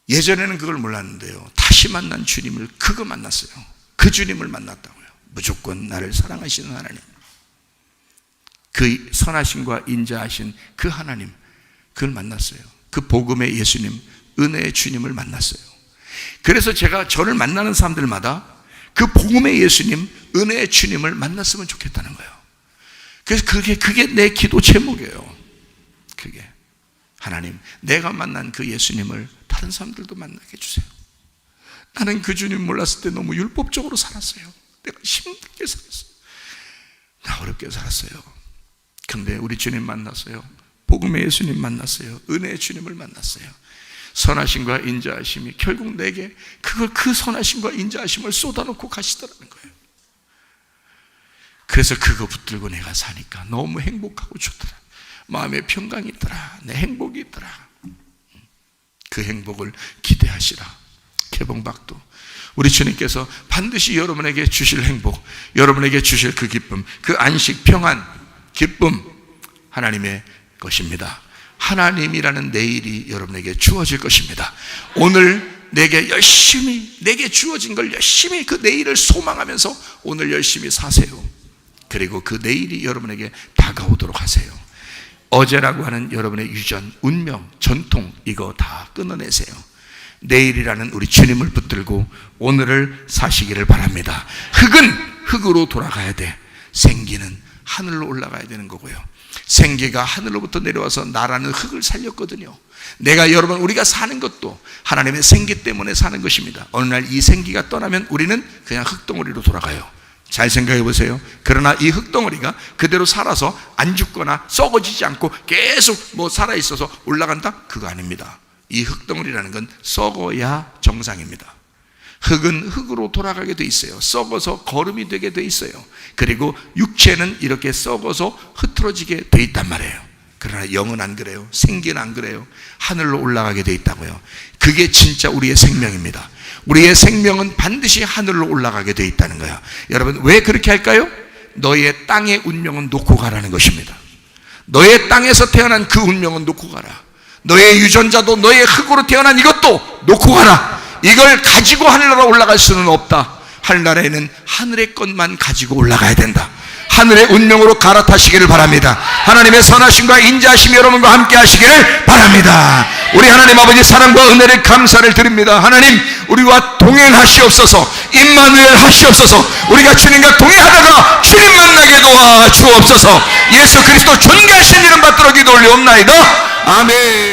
예전에는 그걸 몰랐는데요, 다시 만난 주님을 그거 만났어요. 그 주님을 만났다고요. 무조건 나를 사랑하시는 하나님, 그 선하심과 인자하신 그 하나님, 그걸 만났어요. 그 복음의 예수님, 은혜의 주님을 만났어요. 그래서 제가 저를 만나는 사람들마다 그 복음의 예수님, 은혜의 주님을 만났으면 좋겠다는 거예요. 그래서 그게 내 기도 제목이에요. 그게 하나님, 내가 만난 그 예수님을 다른 사람들도 만나게 해주세요. 나는 그 주님 몰랐을 때 너무 율법적으로 살았어요. 내가 힘들게 살았어요. 나 어렵게 살았어요. 근데 우리 주님 만났어요. 복음의 예수님 만났어요. 은혜의 주님을 만났어요. 선하심과 인자하심이 결국 내게 그 선하심과 인자하심을 쏟아놓고 가시더라는 거예요. 그래서 그거 붙들고 내가 사니까 너무 행복하고 좋더라. 마음에 평강이 있더라. 내 행복이 있더라. 그 행복을 기대하시라. 개봉박도 우리 주님께서 반드시 여러분에게 주실 행복, 여러분에게 주실 그 기쁨, 그 안식, 평안, 기쁨, 하나님의 것입니다. 하나님이라는 내일이 여러분에게 주어질 것입니다. 오늘 내게 주어진 걸 열심히 그 내일을 소망하면서 오늘 열심히 사세요. 그리고 그 내일이 여러분에게 다가오도록 하세요. 어제라고 하는 여러분의 유전, 운명, 전통, 이거 다 끊어내세요. 내일이라는 우리 주님을 붙들고 오늘을 사시기를 바랍니다. 흙은 흙으로 돌아가야 돼. 생기는 하늘로 올라가야 되는 거고요. 생기가 하늘로부터 내려와서 나라는 흙을 살렸거든요. 우리가 사는 것도 하나님의 생기 때문에 사는 것입니다. 어느 날 이 생기가 떠나면 우리는 그냥 흙덩어리로 돌아가요. 잘 생각해 보세요. 그러나 이 흙덩어리가 그대로 살아서 안 죽거나 썩어지지 않고 계속 살아있어서 올라간다? 그거 아닙니다. 이 흙덩어리라는 건 썩어야 정상입니다. 흙은 흙으로 돌아가게 돼 있어요. 썩어서 거름이 되게 돼 있어요. 그리고 육체는 이렇게 썩어서 흐트러지게 돼 있단 말이에요. 그러나 영은 안 그래요. 생기는 안 그래요. 하늘로 올라가게 돼 있다고요. 그게 진짜 우리의 생명입니다. 우리의 생명은 반드시 하늘로 올라가게 돼 있다는 거예요. 여러분, 왜 그렇게 할까요? 너의 땅의 운명은 놓고 가라는 것입니다. 너의 땅에서 태어난 그 운명은 놓고 가라. 너의 유전자도 너의 흙으로 태어난 이것도 놓고 가라. 이걸 가지고 하늘나라 올라갈 수는 없다. 하늘나라에는 하늘의 것만 가지고 올라가야 된다. 하늘의 운명으로 갈아타시기를 바랍니다. 하나님의 선하심과 인자하심이 여러분과 함께 하시기를 바랍니다. 우리 하나님 아버지 사랑과 은혜를 감사를 드립니다. 하나님, 우리와 동행하시옵소서. 임마누엘 하시옵소서. 우리가 주님과 동행하다가 주님 만나게 도와 주옵소서. 예수 그리스도 존귀하신 이름 받들어 기도 올리옵나이다. 아멘.